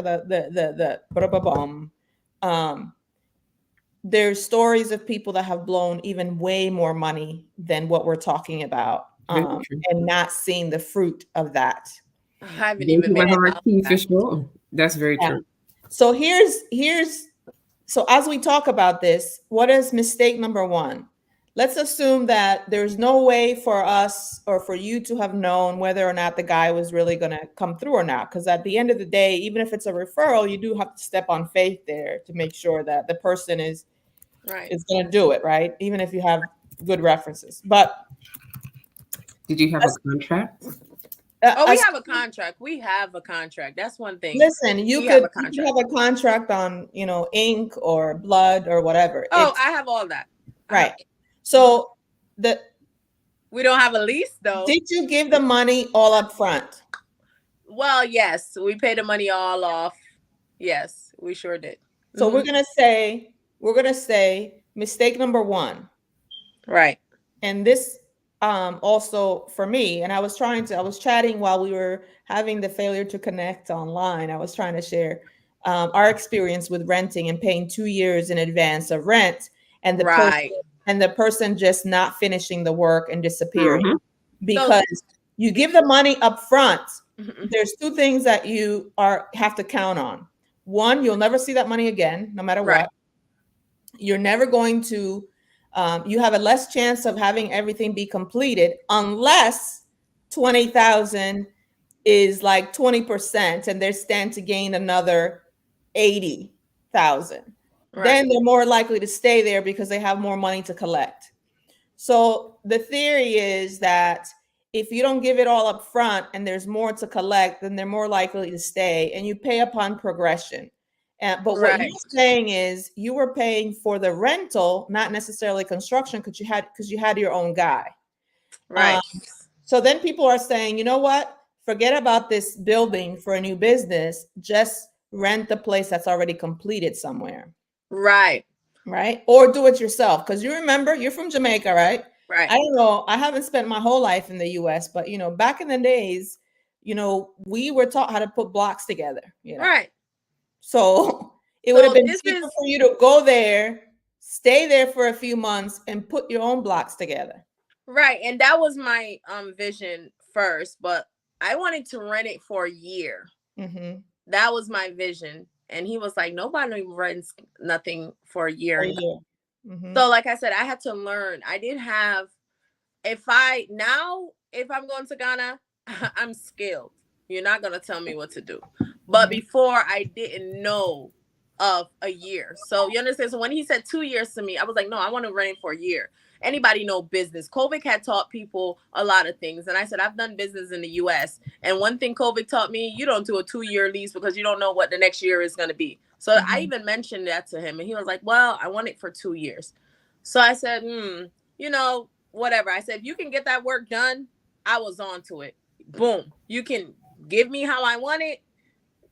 there's stories of people that have blown even way more money than what we're talking about, and not seeing the fruit of that. I haven't even been for sure. That's very true. So so as we talk about this, what is mistake number one? Let's assume that there's no way for us or for you to have known whether or not the guy was really going to come through or not. Because at the end of the day, even if it's a referral, you do have to step on faith there to make sure that the person is going to do it, right? Even if you have good references. But did you have a contract? We have a contract. We have a contract. That's one thing. Listen, you could have a contract on, ink or blood or whatever. Oh, I have all that. Right. So we don't have a lease though. Did you give the money all up front? Well, yes, we paid the money all off. Yes, we sure did. So we're gonna say mistake number one. Right. And this also for me, and I was chatting while we were having the failure to connect online. I was trying to share our experience with renting and paying 2 years in advance of rent, and the person just not finishing the work and disappearing. Because you give the money up front. There's two things that you have to count on. One, you'll never see that money again, no matter what. You're never going to. You have a less chance of having everything be completed unless 20,000 is like 20% and they stand to gain another 80,000. Then they're more likely to stay there because they have more money to collect. So the theory is that if you don't give it all up front and there's more to collect, then they're more likely to stay, and you pay upon progression. But what you're saying is you were paying for the rental, not necessarily construction, because you had your own guy. Right. So then people are saying, you know what? Forget about this building for a new business. Just rent the place that's already completed somewhere. Right. Or do it yourself. Because you remember, you're from Jamaica, right? Right. I don't know. I haven't spent my whole life in the US, but back in the days, we were taught how to put blocks together. Right. So it would have been cheaper for you to go there, stay there for a few months, and put your own blocks together. Right. And that was my vision first, but I wanted to rent it for a year. That was my vision. And he was like, nobody rents nothing for a year. So like I said, I had to learn. I didn't have, if I'm going to Ghana, I'm skilled. You're not going to tell me what to do. But before, I didn't know of a year. So you understand? So when he said 2 years to me, I was like, no, I want to rent it for a year. Anybody know business? COVID had taught people a lot of things. And I said, I've done business in the US. And one thing COVID taught me, you don't do a 2-year lease because you don't know what the next year is going to be. So I even mentioned that to him. And he was like, well, I want it for 2 years. So I said, whatever. I said, if you can get that work done, I was on to it. Boom. You can give me how I want it.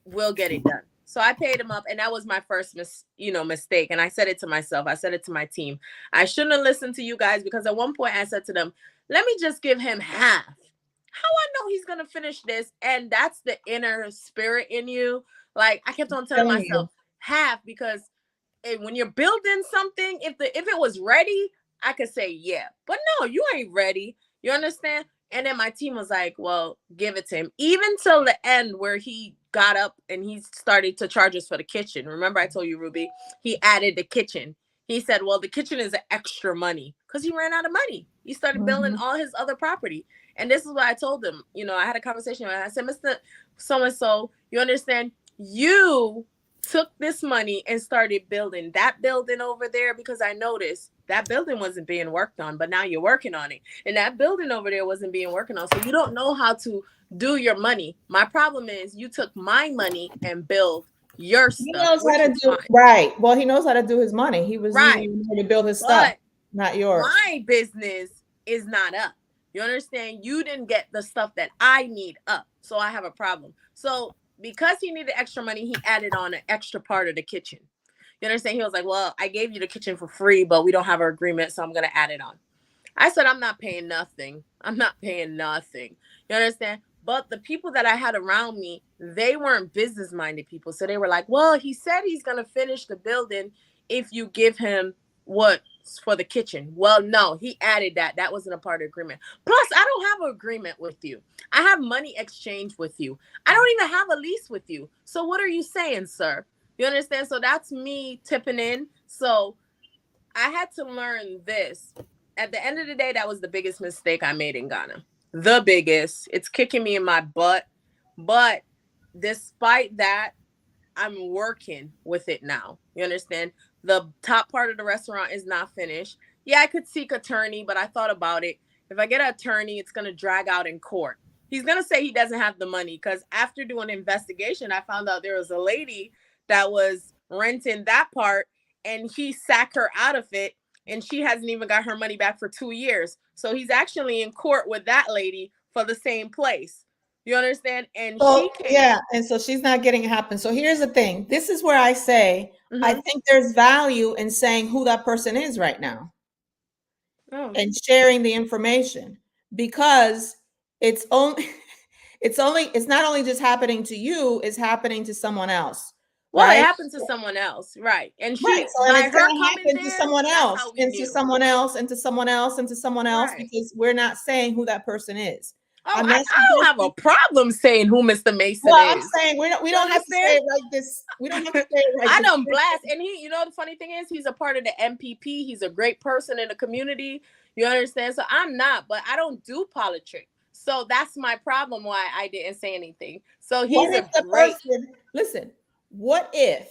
We'll get it done. So I paid him up, and that was my first mistake. And I said it to myself. I said it to my team. I shouldn't have listened to you guys, because at one point I said to them, let me just give him half. How I know he's going to finish this? And that's the inner spirit in you. Like, I kept on telling myself half, because when you're building something, if it was ready, I could say, yeah, but no, you ain't ready. You understand? And then my team was like, well, give it to him. Even till the end, where he got up and he started to charge us for the kitchen. Remember I told you, Ruby, he added the kitchen. He said, well, the kitchen is extra money, because he ran out of money. He started billing all his other property. And this is what I told him. I had a conversation with him. I said, Mr. So-and-so, you understand? You took this money and started building that building over there, because I noticed that building wasn't being worked on, but now you're working on it. And that building over there wasn't being worked on. So you don't know how to do your money. My problem is you took my money and build your He stuff, knows how which to is do fine. right. Well, he knows how to do his money. He was using Right. your money to build his stuff, But not yours. my business is not up. You understand? You didn't get the stuff that I need up. So I have a problem. So because he needed extra money, he added on an extra part of the kitchen. You understand? He was like, well, I gave you the kitchen for free, but we don't have an agreement, so I'm going to add it on. I said, I'm not paying nothing. I'm not paying nothing. You understand? But the people that I had around me, they weren't business-minded people. So they were like, well, he said he's going to finish the building if you give him what's for the kitchen. Well, no, he added that. That wasn't a part of the agreement. Plus, I don't have an agreement with you. I have money exchange with you. I don't even have a lease with you. So what are you saying, sir? You understand? So that's me tipping in. So I had to learn this. At the end of the day, that was the biggest mistake I made in Ghana. The biggest. It's kicking me in my butt. But despite that, I'm working with it now. You understand? The top part of the restaurant is not finished. Yeah, I could seek attorney, but I thought about it. If I get an attorney, it's going to drag out in court. He's going to say he doesn't have the money because after doing an investigation, I found out there was a lady that was renting that part and he sacked her out of it and she hasn't even got her money back for 2 years. So he's actually in court with that lady for the same place. You understand? And So, she came. yeah, and so she's not getting it happen. So here's the thing. This is where I say, I think there's value in saying who that person is right now and sharing the information because it's only it's not only just happening to you, it's happening to someone else. Well, right? it happened to someone else, right? And she, Right. So, and by it's her going to coming happen to there, someone that's else, how we and to knew. someone else, and to someone else, and to someone else, Right. because we're not saying who that person is. Oh, I'm I not don't have a suggesting. problem saying who Mr. Mason Well, I'm is. saying we don't You have to say understand? it like this. We don't have to say it like I this. don't blast. And he, you know, the funny thing is he's a part of the MPP. He's a great person in the community. You understand? So I'm not, but I don't do politics. So that's my problem why I didn't say anything. So he's What if a the great. person, listen, what if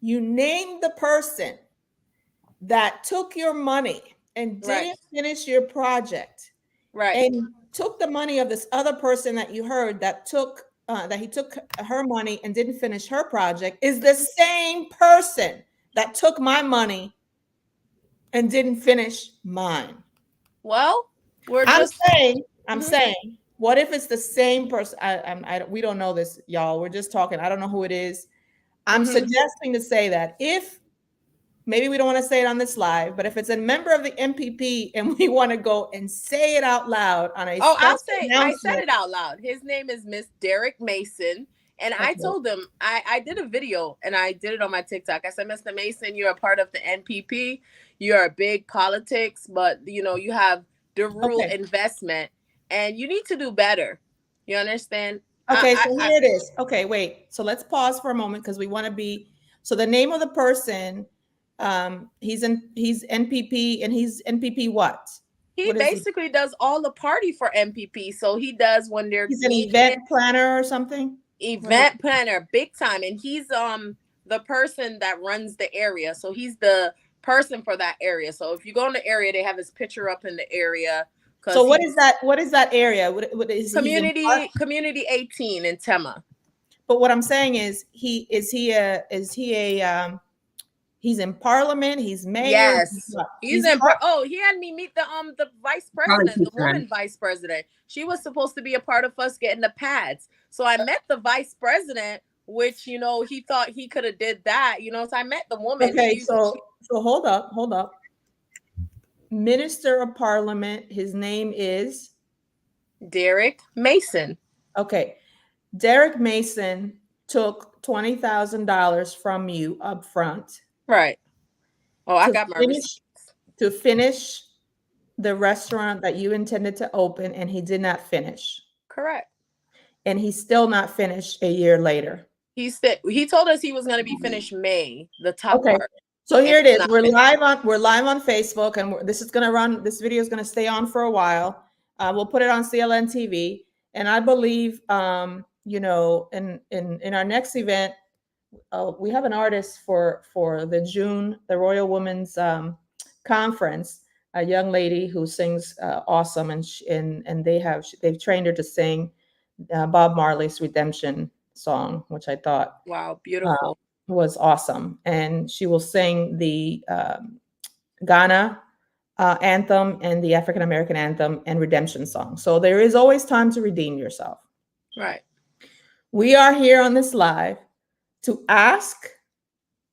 you named the person that took your money and Right. didn't finish your project Right. and took the money of this other person that you heard that he took her money and didn't finish her project is the same person that took my money and didn't finish mine? Well, we're I'm just. saying, what if it's the same person? We don't know this, y'all. We're just talking. I don't know who it is. I'm suggesting to say that if maybe we don't want to say it on this live, but if it's a member of the MPP and we want to go and say it out loud on a I'll special say, I said announcement. it out loud. His name is Miss Derek Mason. And I Okay. told him, I did a video and I did it on my TikTok. I said, Mr. Mason, you're a part of the NPP. You're a big politics, but you know, you have the rural Okay. investment and you need to do better. You understand? Okay, so here it is. Okay, wait. So let's pause for a moment because we want to be. So the name of the person, he's NPP, and he's NPP what? He What is he? basically does all the party for MPP. So he does when they're He's an meeting. event planner or something. Event planner, big time. And he's the person that runs the area. So he's the person for that area. So if you go in the area, they have his picture up in the area. So what is that? What is that area? What is community 18 in Tema? But what I'm saying is he's in parliament, he's mayor. Yes. He had me meet the vice president, the woman vice president. She was supposed to be a part of us getting the pads. So I met the vice president, which, you know, he thought he could have did that, you know. So I met the woman. Okay, so hold up. Minister of Parliament, his name is Derek Mason. Okay. Derek Mason took $20,000 from you up front. Right. Oh, I got my receipts. To finish the restaurant that you intended to open, and he did not finish. Correct. And he's still not finished a year later. He told us he was going to be finished May, the top part. So here it is. We're live on Facebook, and this video is going to stay on for a while. We'll put it on CLN TV. And I believe, you know, in our next event, we have an artist for the Royal Women's Conference, a young lady who sings awesome, and they've trained her to sing Bob Marley's Redemption song, which I thought Wow, uh, beautiful. was awesome. And she will sing the Ghana anthem and the African American anthem and redemption song. So there is always time to redeem yourself. Right. We are here on this live to ask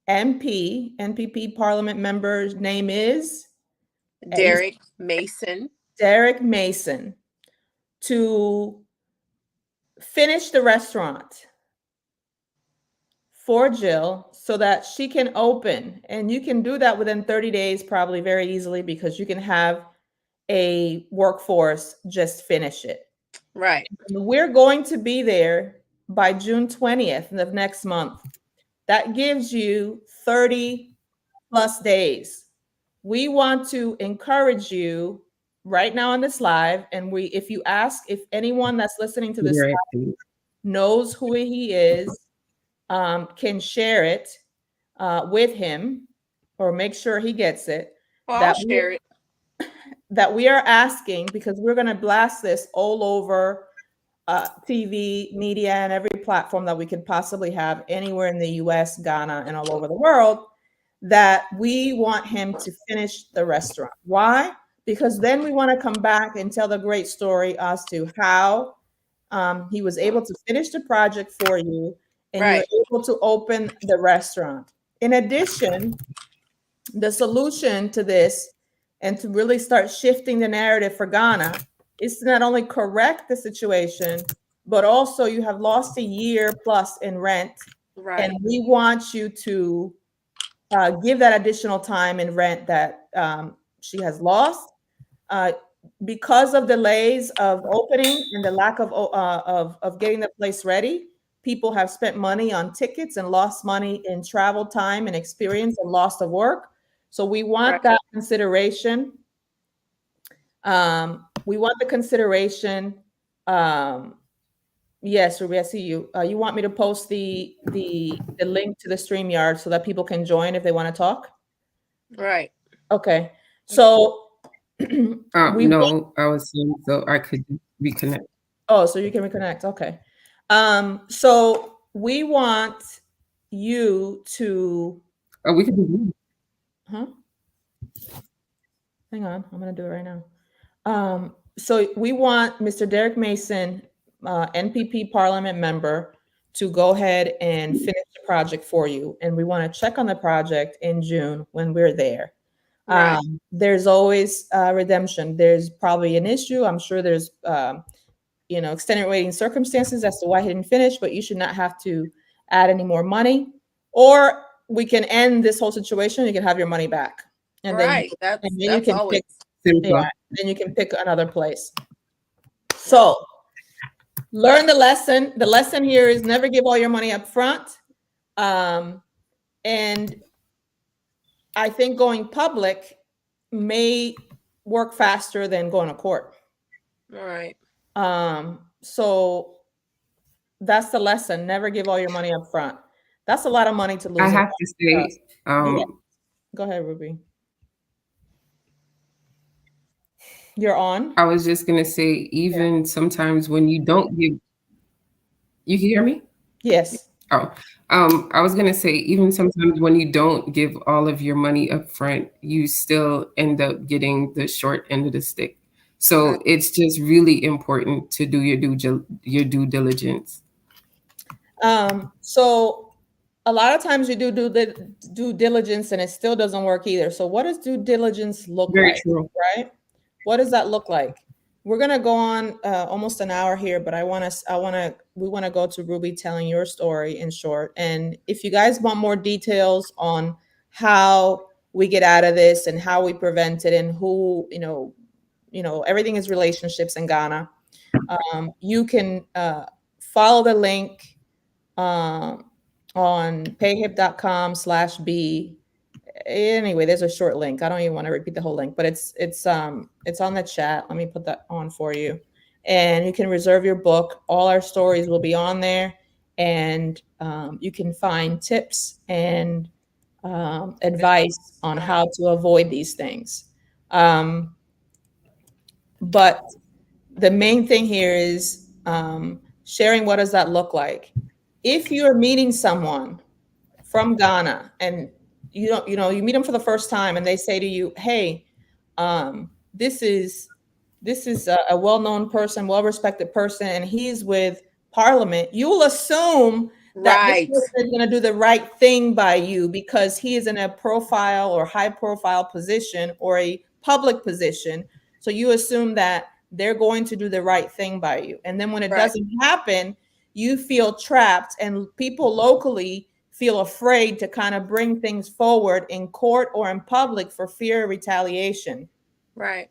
NPP Parliament member's name is Derek Mason. Derek Mason, to finish the restaurant for Jill so that she can open. And you can do that within 30 days, probably very easily, because you can have a workforce just finish it. Right. And we're going to be there by June 20th of next month. That gives you 30 plus days. We want to encourage you right now on this live. And if you ask, if anyone that's listening to this live knows who he is, can share it with him or make sure he gets it. Well, I'll share it. That we are asking, because we're going to blast this all over TV, media, and every platform that we could possibly have anywhere in the US, Ghana, and all over the world, that we want him to finish the restaurant. Why? Because then we want to come back and tell the great story as to how he was able to finish the project for you, and Right. you're able to open the restaurant. In addition, the solution to this and to really start shifting the narrative for Ghana is to not only correct the situation, but also you have lost a year plus in rent. Right. And we want you to give that additional time in rent that she has lost. Because of delays of opening and the lack of getting the place ready, people have spent money on tickets and lost money in travel time and experience and loss of work. So we want that consideration. We want the consideration. Yes, Ruby, I see you. You want me to post the link to the StreamYard so that people can join if they want to talk? Right. Okay. So no, I was saying so I could reconnect. Oh, so you can reconnect. Okay. So we want you to. Oh, we can do. Huh? Hang on, I'm gonna do it right now. So we want Mr. Derek Mason, NPP Parliament member, to go ahead and finish the project for you, and we want to check on the project in June when we're there. Right. There's always redemption. There's probably an issue. I'm sure there's extenuating circumstances as to why he didn't finish, but you should not have to add any more money. Or we can end this whole situation. You can have your money back, and then you can always then you can pick another place. So learn the lesson. The lesson here is never give all your money up front. And I think going public may work faster than going to court. All right. So that's the lesson. Never give all your money up front. That's a lot of money to lose. I have to say, yeah. Go ahead, Ruby. You're on. I was just gonna say, even sometimes when you don't give, you can hear me? Yes. Oh, I was gonna say, even sometimes when you don't give all of your money up front, you still end up getting the short end of the stick. So it's just really important to do your due diligence. So a lot of times you do due diligence and it still doesn't work either. So what does due diligence look Very like? true. Right? What does that look like? We're gonna go on almost an hour here, but we want to go to Ruby telling your story in short. And if you guys want more details on how we get out of this and how we prevent it and who, everything is relationships in Ghana. You can follow the link on payhip.com/B. Anyway, there's a short link. I don't even want to repeat the whole link, but it's on the chat. Let me put that on for you. And you can reserve your book. All our stories will be on there. and you can find tips and advice on how to avoid these things. Um, but the main thing here is sharing what does that look like. If you're meeting someone from Ghana and you meet them for the first time and they say to you, "Hey, this is a well-known person, well-respected person, and he's with Parliament," you will assume that this Right. person is going to do the right thing by you because he is in a profile or high-profile position or a public position. So you assume that they're going to do the right thing by you, and then when it Right. doesn't happen, you feel trapped, and people locally feel afraid to kind of bring things forward in court or in public for fear of retaliation. Right.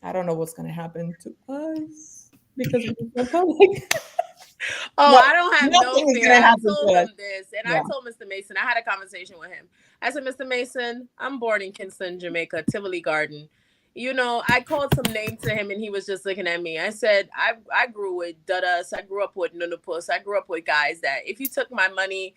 I don't know what's going to happen to us because we're so public. Oh, No, I don't have no nothing is fear. going to I happen told to us. him this, and I Yeah. told Mr. Mason, I had a conversation with him. I said, Mr. Mason, I'm born in Kingston, Jamaica, Tivoli Garden. You know, I called some name to him, and he was just looking at me. I said, I grew with Dudas. I grew up with Nunupus. I grew up with guys that if you took my money,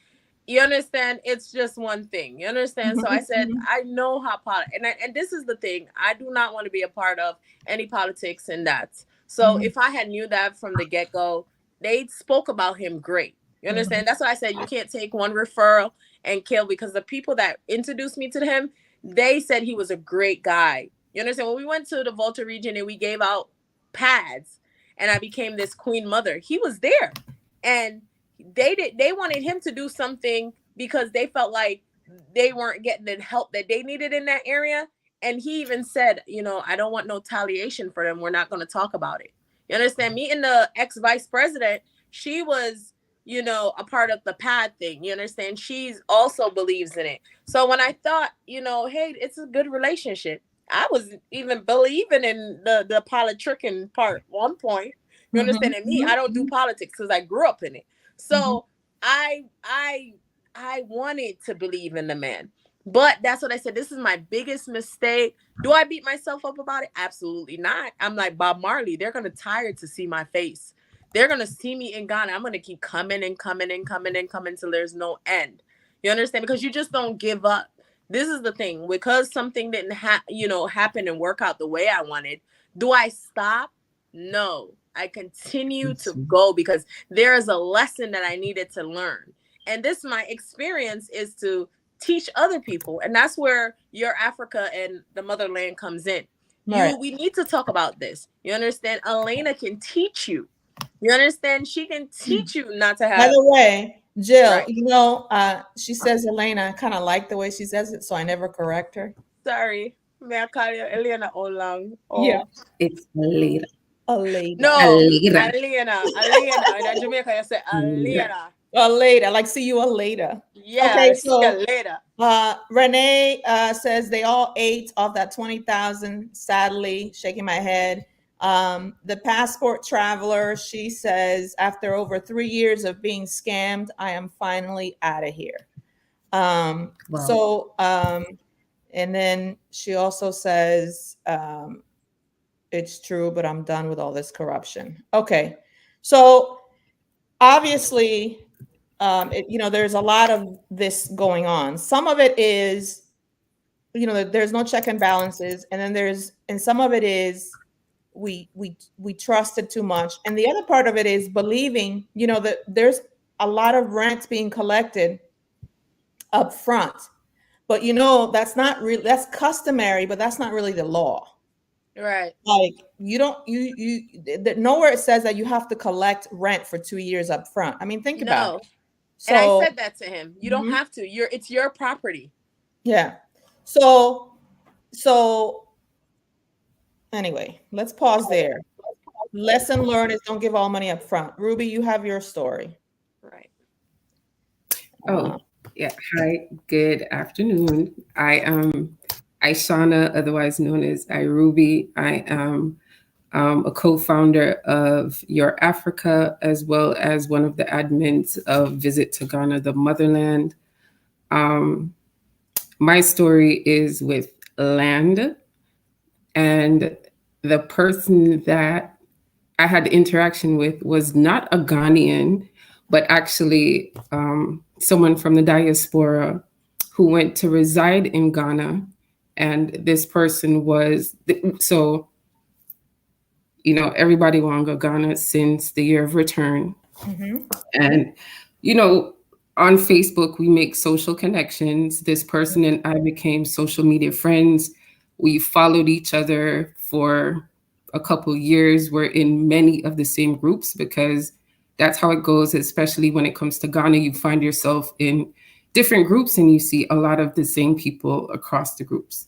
you understand, it's just one thing. You understand? So I said, Mhm. I know how and this is the thing. I do not want to be a part of any politics in that. So Mhm. if I had knew that from the get go, they spoke about him great. You Mhm. understand? That's why I said you can't take one referral and kill, because the people that introduced me to him, they said he was a great guy. You understand? When we went to the Volta region and we gave out pads and I became this queen mother, he was there. And they wanted him to do something because they felt like they weren't getting the help that they needed in that area. And he even said, I don't want no retaliation for them. We're not going to talk about it. You understand? Me and the ex vice president, she was, a part of the pad thing. You understand? She's also believes in it. So when I thought, hey, it's a good relationship, I was even believing in the politicking part one point. You Mhm. understand? And me, I don't do Mhm. politics because I grew up in it. Mhm. So I I I wanted to believe in the man. But that's what I said. This is my biggest mistake. Do I beat myself up about it? Absolutely not. I'm like Bob Marley. They're going to tire to see my face. They're going to see me in Ghana. I'm going to keep coming and coming and coming and coming till there's no end. You understand? Because you just don't give up. This is the thing. Because something didn't happen and work out the way I wanted, do I stop? No. I continue to go because there is a lesson that I needed to learn. And this my experience is to teach other people, and that's where your Africa and the motherland comes in. Right. We need to talk about this. You understand? Elena can teach you. You understand? She can teach you not to By have. the way, Jill, Right. she says Elena. I kind of like the way she says it, so I never correct her. Sorry, may I call you Elena Olang? Yeah, Oh It's later. Aleda. no, Later. Elena. In Jamaica, you say Elena. Aleda, like see you later. Yeah, Okay, I'll see you so later. Renee says they all ate off that 20,000. Sadly, shaking my head. The passport traveler, she says, after over 3 years of being scammed, I am finally out of here. Um, Wow. so, um, and then she also says, it's true, but I'm done with all this corruption. Okay. So obviously, there's a lot of this going on. Some of it is, there's no check and balances. And then and some of it is we trusted too much. And the other part of it is believing, that there's a lot of rent being collected up front. But that's not really, that's customary, but that's not really the law. Right. Like you don't nowhere it says that you have to collect rent for 2 years up front. I mean, think about No. it. And I So said that to him. You don't mhm, have to. It's your property. yeah. So anyway, let's pause there. Lesson learned is don't give all money up front. Ruby, you have your story. Right. Oh, Uh, yeah. Hi, good afternoon. I Shauna, otherwise known as I Ruby. I am a co-founder of Your Africa, as well as one of the admins of Visit to Ghana, the Motherland. Um, my story is with land, and the person that I had interaction with was not a Ghanaian, but actually someone from the diaspora who went to reside in Ghana. And this person was, so, you know, everybody want to go Ghana since the year of return. Mm-hmm. And, you know, on Facebook, we make social connections. This person and I became social media friends. We followed each other for a couple years. We're in many of the same groups because that's how it goes, especially when it comes to Ghana. You find yourself in different groups and you see a lot of the same people across the groups.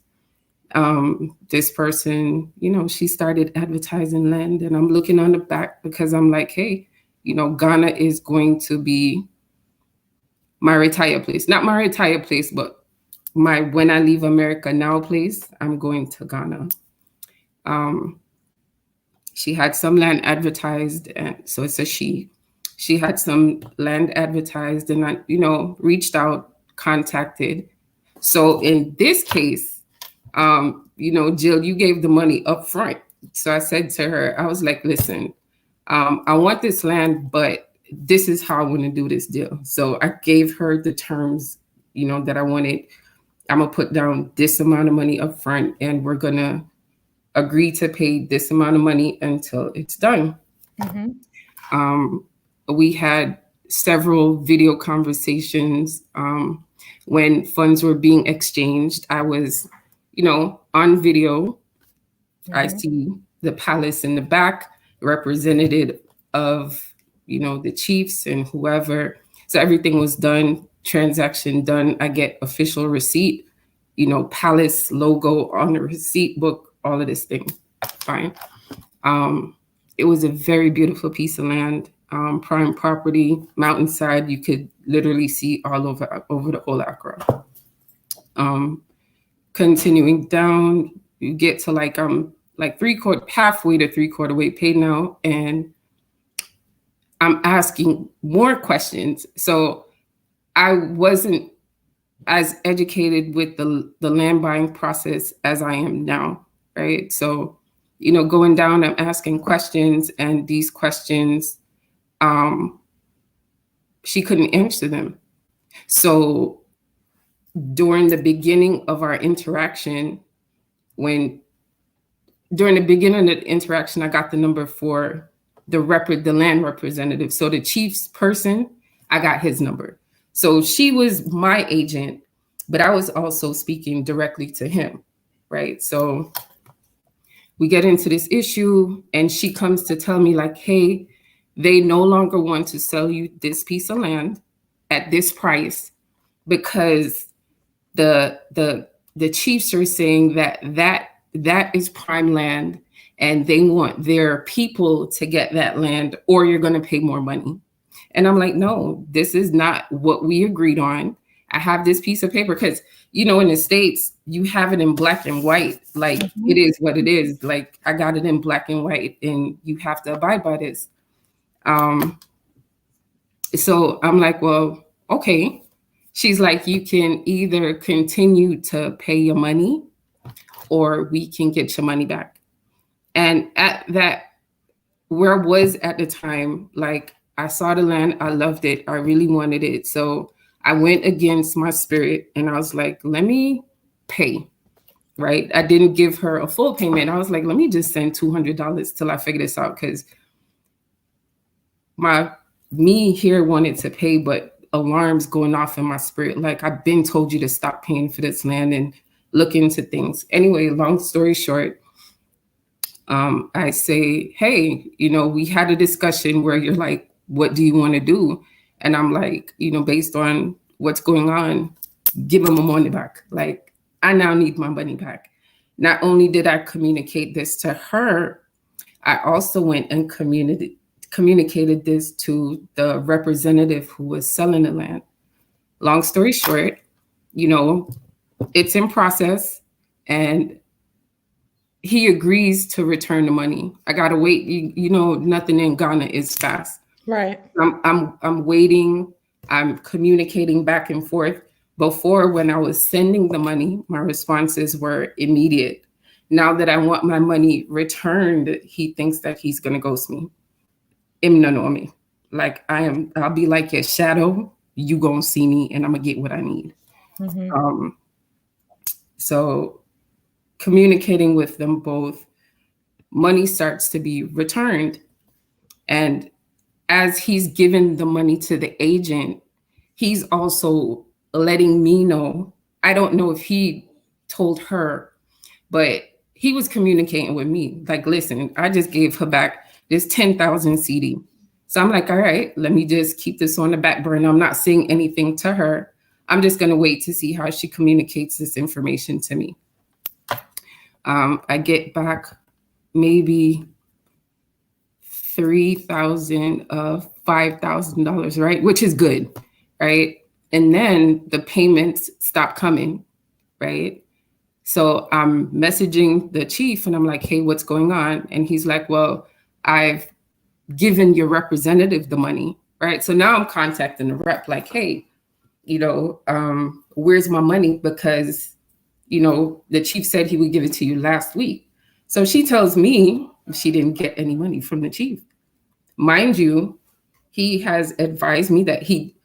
This person, you know, she started advertising land, and I'm looking on the back because I'm like, hey, you know, Ghana is going to be my retire place. Not my retire place, but my when I leave America now place. I'm going to Ghana. She had some land advertised, and so it's a she. She had some land advertised, and I, you know, reached out, contacted. So in this case, you know, Jill, you gave the money up front. So I said to her, I was like, listen, I want this land, but this is how I want to do this deal. So I gave her the terms, you know, that I wanted. I'm gonna put down this amount of money up front, and we're gonna agree to pay this amount of money until it's done. Mm-hmm. We had several video conversations when funds were being exchanged. I was, you know, on video. Mm-hmm. I see the palace in the back, representative of, you know, the chiefs and whoever. So everything was done, transaction done. I get official receipt, you know, palace logo on the receipt book, all of this thing. Fine. It was a very beautiful piece of land, prime property, mountainside. You could literally see all over the whole Accra. Continuing down, you get to like halfway to 3/4 way paid now, and I'm asking more questions. So I wasn't as educated with the land buying process as I am now, right? So, you know, going down, I'm asking questions, and these questions, she couldn't answer them. So during the beginning of our interaction, during the beginning of the interaction, I got the number for the land representative. So the chief's person, I got his number. So she was my agent, but I was also speaking directly to him, right? So we get into this issue, and she comes to tell me like, hey, they no longer want to sell you this piece of land at this price because the chiefs are saying that is prime land, and they want their people to get that land, or you're going to pay more money. And I'm like, no, this is not what we agreed on. I have this piece of paper because, you know, in the States, you have it in black and white. Like, Mm-hmm. it is what it is. Like, I got it in black and white, and you have to abide by this. So I'm like, well, okay. She's like, you can either continue to pay your money, or we can get your money back. And at that, where I was at the time, like, I saw the land, I loved it, I really wanted it. So I went against my spirit, and I was like, let me pay, right? I didn't give her a full payment. I was like, let me just send $200 till I figure this out, because me here wanted to pay, but alarms going off in my spirit. Like, I've been told you to stop paying for this land and look into things. Anyway, long story short, I say, hey, you know, we had a discussion where you're like, what do you want to do? And I'm like, you know, based on what's going on, give them my money back. Like, I now need my money back. Not only did I communicate this to her, I also went and communicated this to the representative who was selling the land. Long story short, you know, it's in process, and he agrees to return the money. I gotta wait. You know, nothing in Ghana is fast. Right. I'm waiting. I'm communicating back and forth. Before, when I was sending the money, my responses were immediate. Now that I want my money returned, he thinks that he's gonna ghost me. Him no know me. Like I'll be like your shadow. You gonna see me, and I'm gonna get what I need. Mhm. Um, so communicating with them both, money starts to be returned, and as he's given the money to the agent, he's also letting me know. I don't know if he told her, but he was communicating with me. Like, listen, I just gave her back this 10,000 CD. So I'm like, all right, let me just keep this on the back burner. I'm not saying anything to her. I'm just going to wait to see how she communicates this information to me. I get back maybe 3,000 of $5,000, right? Which is good, right? And then the payments stop coming, right? So I'm messaging the chief and I'm like, hey, what's going on? And he's like, well, I've given your representative the money, right? So now I'm contacting the rep like, hey, where's my money? Because, the chief said he would give it to you last week. So she tells me she didn't get any money from the chief. Mind you, he has advised me that he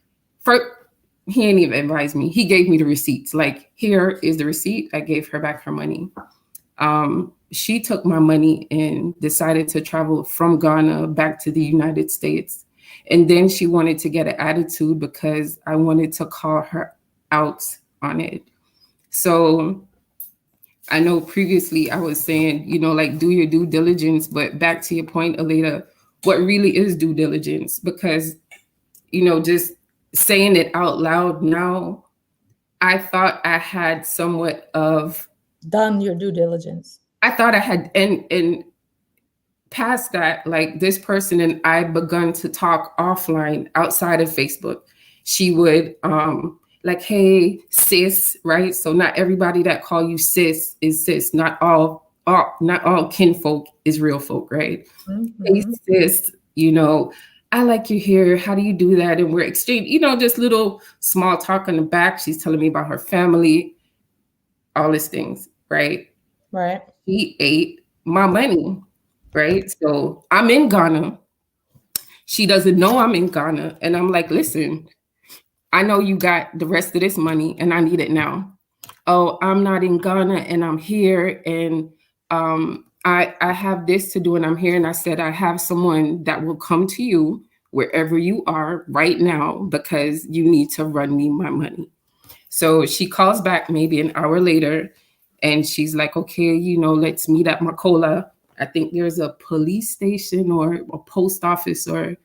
ain't even advised me. He gave me the receipts. Like, here is the receipt. I gave her back her money. She took my money and decided to travel from Ghana back to the United States. And then she wanted to get an attitude because I wanted to call her out on it. So I know previously I was saying, like, do your due diligence, but back to your point, Aleda, what really is due diligence? Because, just saying it out loud now, I thought I had somewhat of Done your due diligence. I thought I had, and past that, like, this person and I begun to talk offline outside of Facebook. She would like, hey, sis, right? So not everybody that call you sis is sis. Not all kinfolk is real folk, right? Mm-hmm. Hey, sis, I like you here. How do you do that? And we're exchange, just little small talk in the back. She's telling me about her family, all these things, right? Right. He ate my money, right? So I'm in Ghana. She doesn't know I'm in Ghana. And I'm like, listen, I know you got the rest of this money and I need it now. Oh, I'm not in Ghana and I'm here and I have this to do and I'm here. And I said, I have someone that will come to you wherever you are right now because you need to run me my money. So she calls back maybe an hour later and she's like, okay, let's meet at Makola. I think there's a police station or a post office or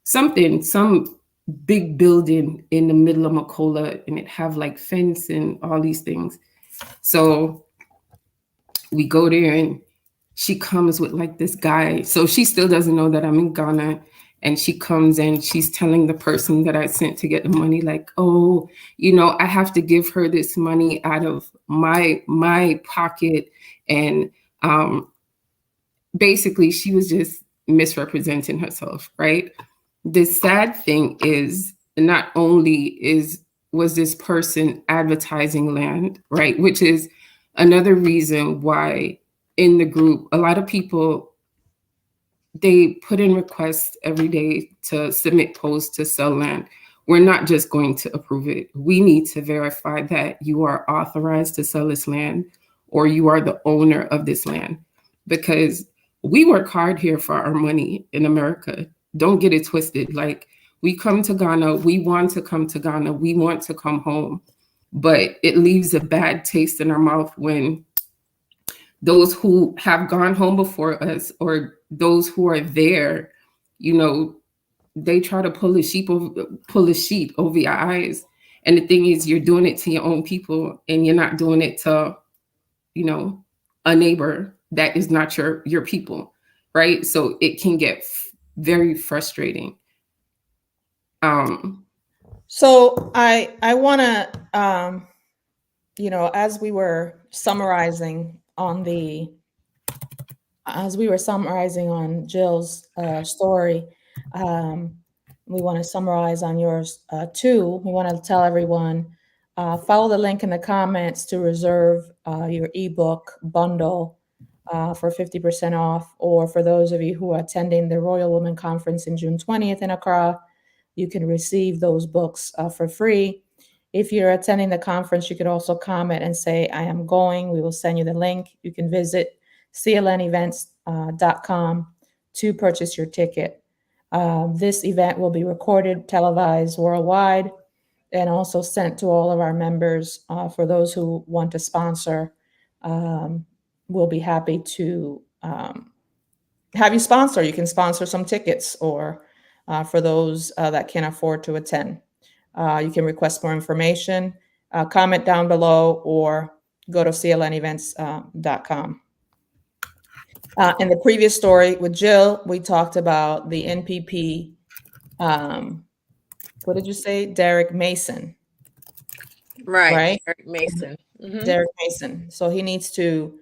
something, some big building in the middle of Makola, and it have like fence and all these things. So we go there and she comes with like this guy. So she still doesn't know that I'm in Ghana. And she comes and she's telling the person that I sent to get the money, like, oh, I have to give her this money out of my pocket. And basically she was just misrepresenting herself, right? The sad thing is not only was this person advertising land, right? Which is another reason why in the group, a lot of people, they put in requests every day to submit posts to sell land. We're not just going to approve it. We need to verify that you are authorized to sell this land or you are the owner of this land, because we work hard here for our money in America. Don't get it twisted. Like, we come to Ghana, we want to come to Ghana, we want to come home, but it leaves a bad taste in our mouth when those who have gone home before us or those who are there, they try to pull a sheet over your eyes. And the thing is, you're doing it to your own people and you're not doing it to, a neighbor that is not your people, right? So it can get very frustrating. So I want to, as we were summarizing on Jill's story, we want to summarize on yours too. We want to tell everyone, follow the link in the comments to reserve your ebook bundle for 50% off. Or for those of you who are attending the Royal Women Conference in June 20th in Accra, you can receive those books for free. If you're attending the conference, you could also comment and say, I am going. We will send you the link. You can visit clnevents.com to purchase your ticket. This event will be recorded, televised worldwide, and also sent to all of our members. For those who want to sponsor, we'll be happy to have you sponsor. You can sponsor some tickets, or for those that can afford to attend. You can request more information, comment down below, or go to clnevents.com. In the previous story with Jill, we talked about the NPP. What did you say? Derek Mason. Right? Derek Mason. Derek Mason. So he needs to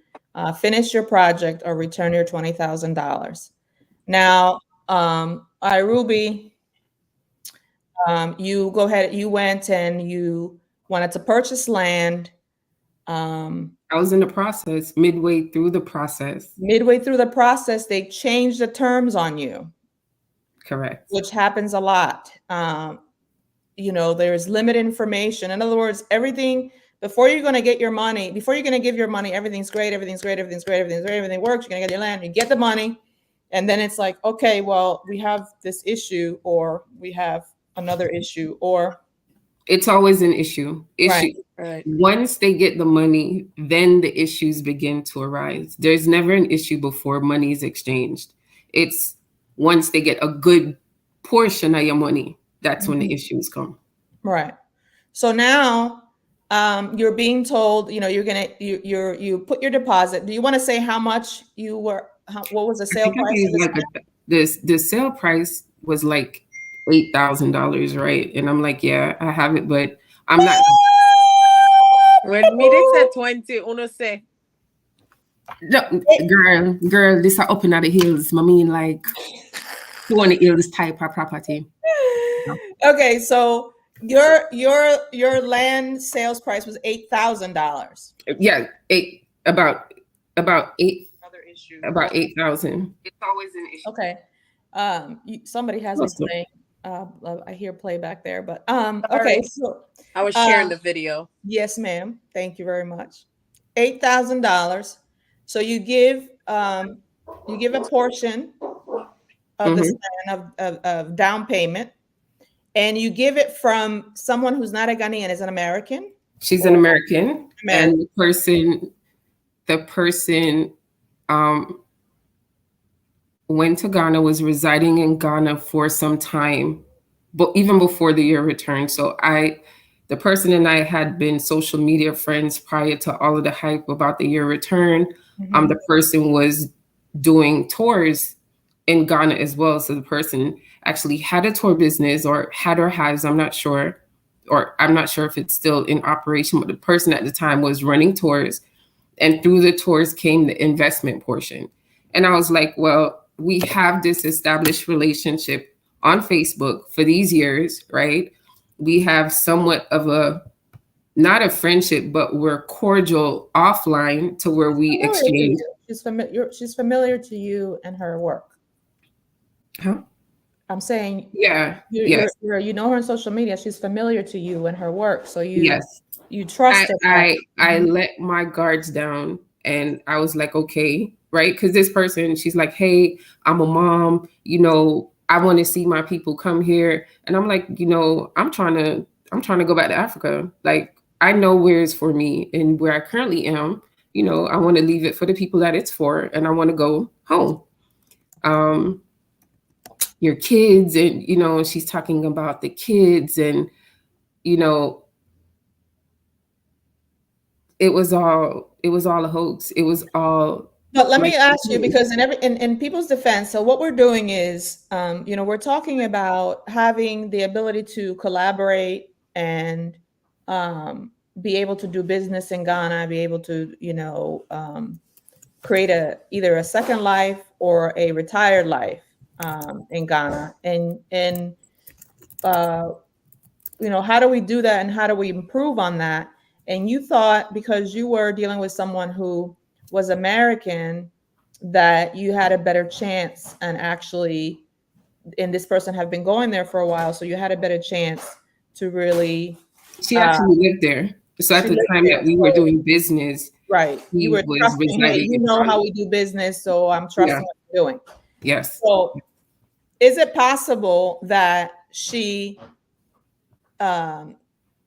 finish your project or return your $20,000. Now, Ruby, you go ahead. You went and you wanted to purchase land. I was in the process, midway through the process. Midway through the process, they changed the terms on you. Correct. Which happens a lot. There's limited information. In other words, everything before you're going to get your money, before you're going to give your money, everything's great, everything's great, everything's great, everything's great, everything works. You're going to get your land, you get the money, and then it's like, okay, well, we have this issue, or we have another issue, or it's always an issue. Right. Once they get the money, then the issues begin to arise. There's never an issue before money is exchanged. It's once they get a good portion of your money, that's when the issues come. Right. So now you're being told, you put your deposit. Do you want to say how much you were? What was the sale price? The sale price was like $8,000, right? And I'm like, yeah, I have it, but I'm not. When me they said 20, uno say. No, girl, this are up in the hills. I mean, like, you want to hills type of property. Okay, so your land sales price was $8,000. Yeah, about eight. Other issue. About 8,000. It's always an issue. Okay. Somebody has me playing. I hear playback there, but okay. So I was sharing the video. Yes, ma'am. Thank you very much. $8,000. So you give a portion of this land of down payment, and you give it from someone who's not a Ghanaian, is an American. She's an American, and the person went to Ghana, was residing in Ghana for some time, but even before the year return. So the person and I had been social media friends prior to all of the hype about the year return. The person was doing tours in Ghana as well. So the person actually had a tour business, or had or has, I'm not sure. Or I'm not sure if it's still in operation, but the person at the time was running tours. And through the tours came the investment portion. And I was like, well, we have this established relationship on Facebook for these years, right? We have somewhat of not a friendship, but we're cordial offline to where we exchange. She's familiar to you and her work. Huh? I'm saying, yes. You know her on social media. She's familiar to you and her work. So you trust her. I let my guards down, and I was like, okay, right? Because this person, she's like, hey, I'm a mom, I want to see my people come here. And I'm like, I'm trying to go back to Africa. Like, I know where it's for me, and where I currently am, I want to leave it for the people that it's for, and I want to go home. Your kids, and she's talking about the kids, and it was all a hoax. It was all. But let me ask you, because in people's defense, so what we're doing is, we're talking about having the ability to collaborate and be able to do business in Ghana, be able to, create either a second life or a retired life in Ghana. And how do we do that, and how do we improve on that? And you thought, because you were dealing with someone who was American, that you had a better chance, and actually, and this person have been going there for a while, so you had a better chance to really. She Uh, actually lived there. So at she the lived time there, that we were so doing business, right. You he were was trusting. Hey, residing you in know how Ghana. we do business, so I'm Yeah. trusting what you're doing. Yes. So, is it possible that she?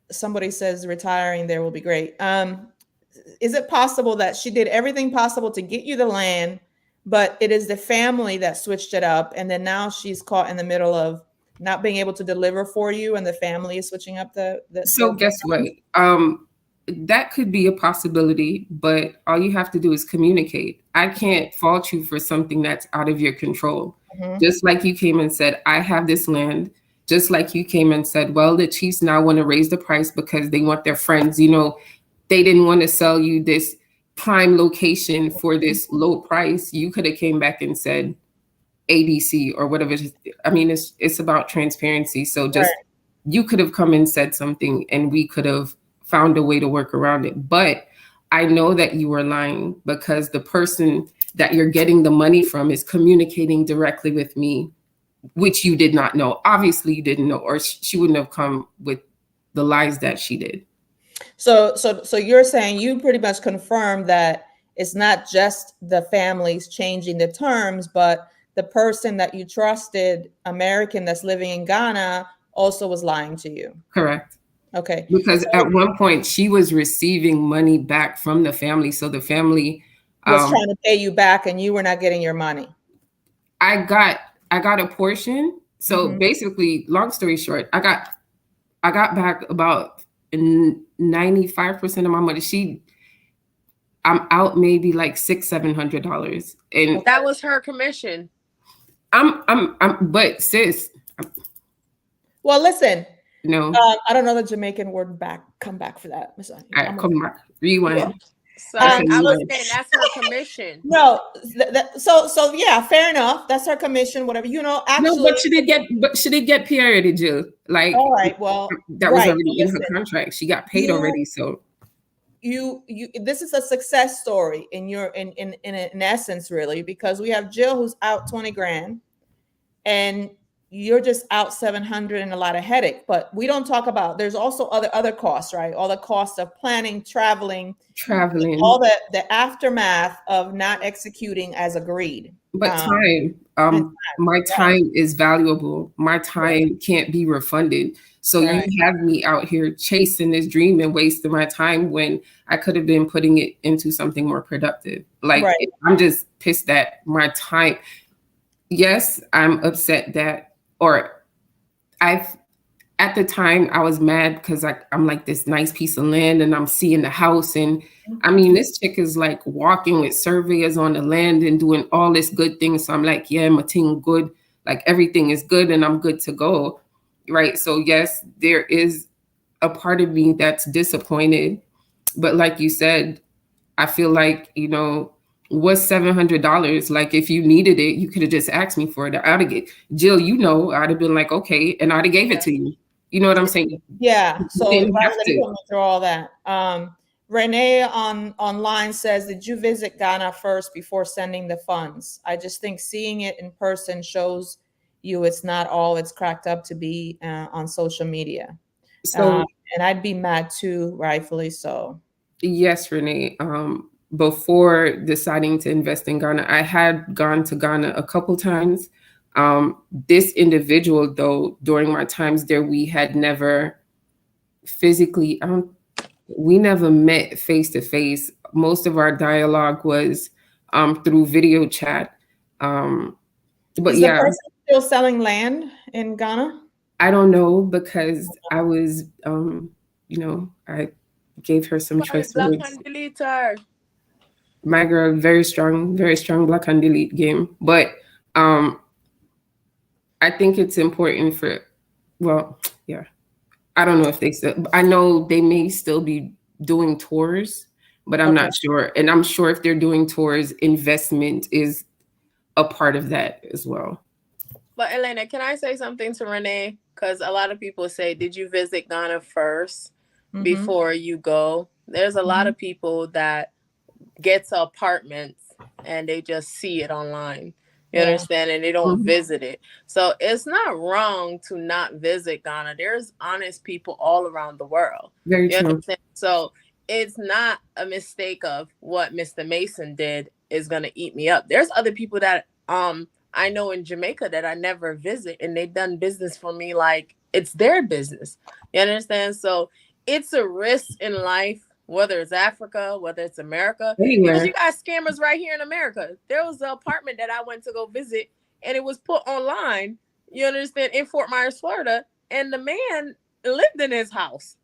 Somebody says retiring there will be great. Is it possible that she did everything possible to get you the land, but it is the family that switched it up, and then now she's caught in the middle of not being able to deliver for you, and the family is switching up So the guess what? That could be a possibility, but all you have to do is communicate. I can't fault you for something that's out of your control. Mhm. Just like you came and said, I have this land. Just like you came and said, well, the Chiefs now want to raise the price because they want their friends. You know, they didn't want to sell you this prime location for this low price. You could have came back and said ABC or whatever. I mean, it's about transparency. So Right. just you could have come and said something and we could have found a way to work around it. But I know that you were lying because the person that you're getting the money from is communicating directly with me, which you did not know. Obviously, you didn't know, or she wouldn't have come with the lies that she did. So you're saying you pretty much confirmed that it's not just the families changing the terms, but the person that you trusted, American that's living in Ghana, also was lying to you. Correct. Okay. Because at one point she was receiving money back from the family. So the family was trying to pay you back and you were not getting your money. I got a portion. So basically, long story short, I got back about 95% of my money. I'm out maybe like $600-700. And that was her commission. But sis. Well, listen. No. I don't know the Jamaican word come back for that. Come back. Rewind. Yeah. So I was saying that's her commission. No, so yeah, fair enough. That's her commission, whatever. You know, actually. No, but she did get paid already, Jill. Like, all right, well, that was already in her contract. She got paid already. So you this is a success story in essence, really, because we have Jill who's out 20 grand and you're just out 700 and a lot of headache. But we don't talk about, there's also other costs, right? All the costs of planning, traveling, all the aftermath of not executing as agreed. But my time is valuable. My time can't be refunded. So you have me out here chasing this dream and wasting my time when I could have been putting it into something more productive. Like, I'm just pissed that my time. Yes, I'm upset that, or at the time I was mad because I'm like this nice piece of land and I'm seeing the house. And I mean, this chick is like walking with surveyors on the land and doing all this good things. So I'm like, yeah, my thing good. Like everything is good and I'm good to go. Right. So yes, there is a part of me that's disappointed. But like you said, I feel like, you know, was $700. Like if you needed it, you could have just asked me for it. I'd have get Jill, you know, I'd have been like, okay, and I'd have gave it to you. You know what I'm saying? Yeah. So rather than going through all that, Renee online says, did you visit Ghana first before sending the funds? I just think seeing it in person shows you it's not all it's cracked up to be on social media. So, and I'd be mad too, rightfully so. Yes, Renee. Before deciding to invest in Ghana, I had gone to Ghana a couple times. This individual, though, during my times there, we had never physically, we never met face to face. Most of our dialogue was through video chat. But is the person still selling land in Ghana? I don't know because I was, you know, I gave her some choice words. My girl, very strong block and delete game. But I think it's important for, well, yeah. I don't know if they still, I know they may still be doing tours, but I'm not sure. And I'm sure if they're doing tours, investment is a part of that as well. But Elena, can I say something to Renee? Because a lot of people say, did you visit Ghana first before you go? There's a lot of people that get to apartments and they just see it online. You Yeah. understand? And they don't Mhm. visit it. So it's not wrong to not visit Ghana. There's honest people all around the world. Very You true. understand? So it's not a mistake of what Mr. Mason did is gonna eat me up. There's other people that I know in Jamaica that I never visit, and they've done business for me like it's their business. You understand? So it's a risk in life, whether it's Africa, whether it's America, because you Anywhere. got scammers right here in America. There was an apartment that I went to go visit, and it was put online, you understand, in Fort Myers, Florida, and the man lived in his house.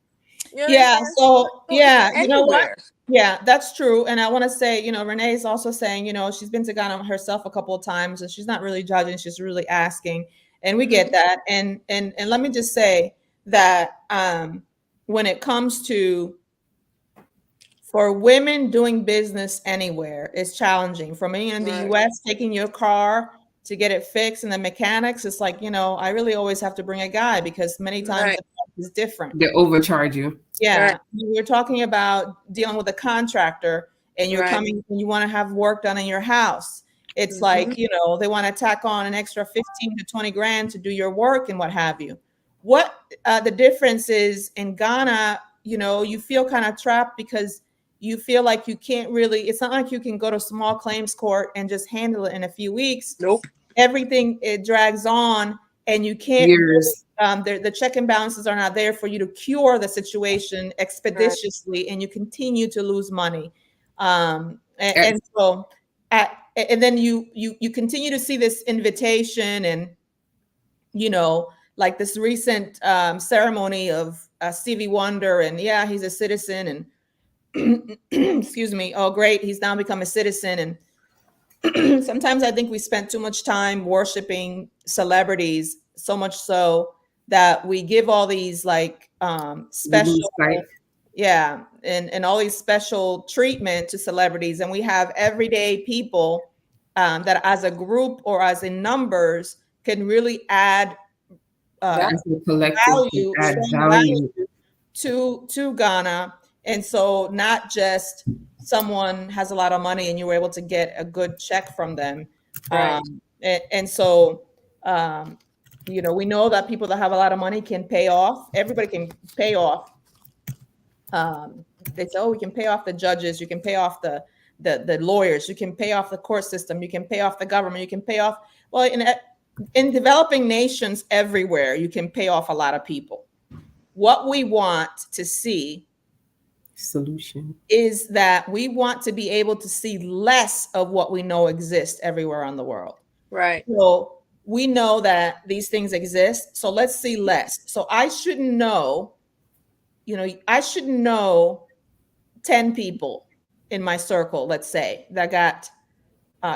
You Yeah. understand? So So it's yeah, you know what? anywhere. Yeah, that's true. And I want to say, Renee is also saying, she's been to Ghana herself a couple of times and she's not really judging, she's really asking. And we get Mhm. that. And let me just say that when it comes to for women doing business anywhere, it's challenging. For me in the Right. US, taking your car to get it fixed and the mechanics, it's like, I really always have to bring a guy because many times Right. the price is different. They overcharge you. Right. Yeah, we're talking about dealing with a contractor and you're Right. coming and you want to have work done in your house. It's Mhm. like, they want to tack on an extra 15 to 20 grand to do your work and what have you. What the difference is in Ghana, you feel kind of trapped because you feel like you can't really, it's not like you can go to small claims court and just handle it in a few weeks. Nope. Everything, it drags on and you can't really, Years. the check and balances are not there for you to cure the situation Right. expeditiously and you continue to lose money. And, At and so and then you continue to see this invitation and like this recent ceremony of Stevie Wonder, and yeah, he's a citizen and excuse me, oh great, he's now become a citizen. And sometimes I think we spent too much time worshiping celebrities, so much so that we give all these like we lose sight. special, yeah, and all these special treatment to celebrities, and we have everyday people that, as a group or as in numbers, can really add uh, As a collective to value, add strong value. value to Ghana. And so not just someone has a lot of money and you were able to get a good check from them. Right. And so, we know that people that have a lot of money can pay off. Everybody can pay off. They say, oh, we can pay off the judges. You can pay off the lawyers. You can pay off the court system. You can pay off the government. You can pay off, well, in developing nations everywhere, you can pay off a lot of people. What we want to see Solution. is that we want to be able to see less of what we know exists everywhere on the world. Right. So we know that these things exist. So let's see less. So I shouldn't know, I shouldn't know 10 people in my circle, let's say, that got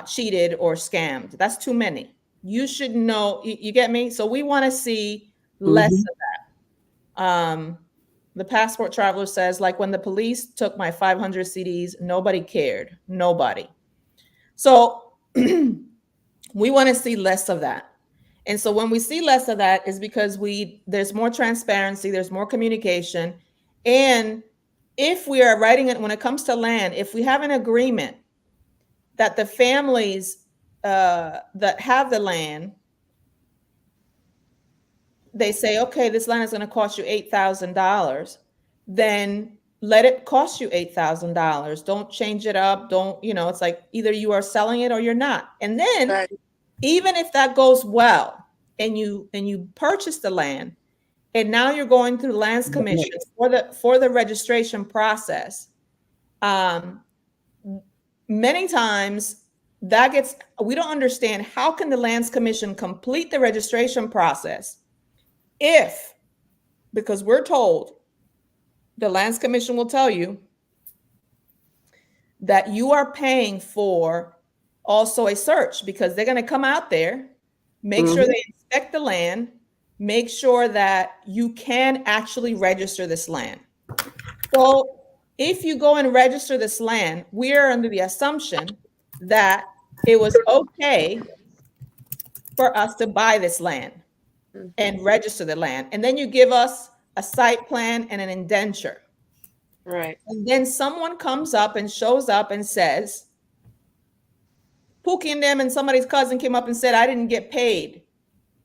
cheated or scammed. That's too many. You should know, you get me? So we want to see less Mhm. of that. The passport traveler says, like when the police took my 500 CDs, nobody cared. Nobody. So we want to see less of that. And so when we see less of that is because there's more transparency, there's more communication. And if we are writing it, when it comes to land, if we have an agreement that the families that have the land, they say, okay, this land is going to cost you $8,000, then let it cost you $8,000. Don't change it up. Don't, it's like either you are selling it or you're not. And then Right. even if that goes well and you purchase the land and now you're going through the lands commission Right. for the registration process, many times we don't understand, how can the lands commission complete the registration process if, because we're told, the lands commission will tell you that you are paying for also a search, because they're going to come out there, make sure Mhm. they inspect the land, make sure that you can actually register this land. So if you go and register this land, we are under the assumption that it was okay for us to buy this land and Mhm. register the land. And then you give us a site plan and an indenture. Right. And then someone comes up and shows up and says, Pookie and them and somebody's cousin came up and said, I didn't get paid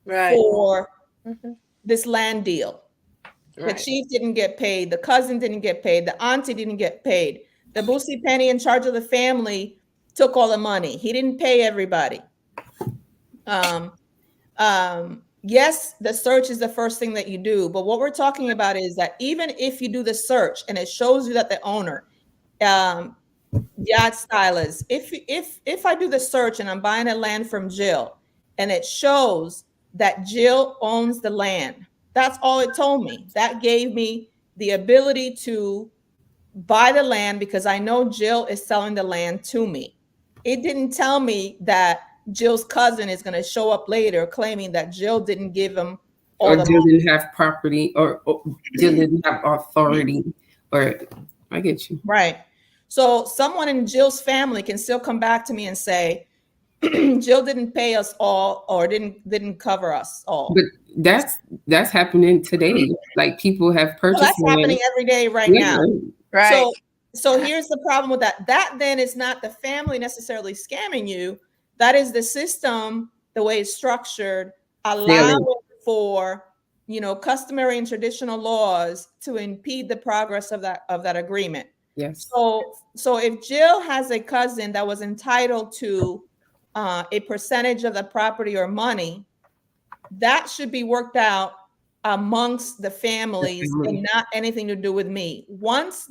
Right. for Mhm. this land deal. The Right. chief didn't get paid. The cousin didn't get paid. The auntie didn't get paid. The Boosie Penny in charge of the family took all the money. He didn't pay everybody. Yes, the search is the first thing that you do. But what we're talking about is that even if you do the search and it shows you that the owner, um, yacht stylist, if I do the search and I'm buying a land from Jill and it shows that Jill owns the land, that's all it told me. That gave me the ability to buy the land because I know Jill is selling the land to me. It didn't tell me that Jill's cousin is going to show up later claiming that Jill didn't give him all Or the Jill money. didn't have property, or Jill didn't have authority, or I get you. Right. So someone in Jill's family can still come back to me and say, Jill didn't pay us all or didn't cover us all. But that's happening today. Like people have Well, purchased that's happening land. every day right Yeah, now. Right. So here's the problem with that. That then is not the family necessarily scamming you. That is the system, the way it's structured, allowing for customary and traditional laws to impede the progress of that agreement. yes. So if Jill has a cousin that was entitled to a percentage of the property or money, that should be worked out amongst the families and not anything to do with me. Once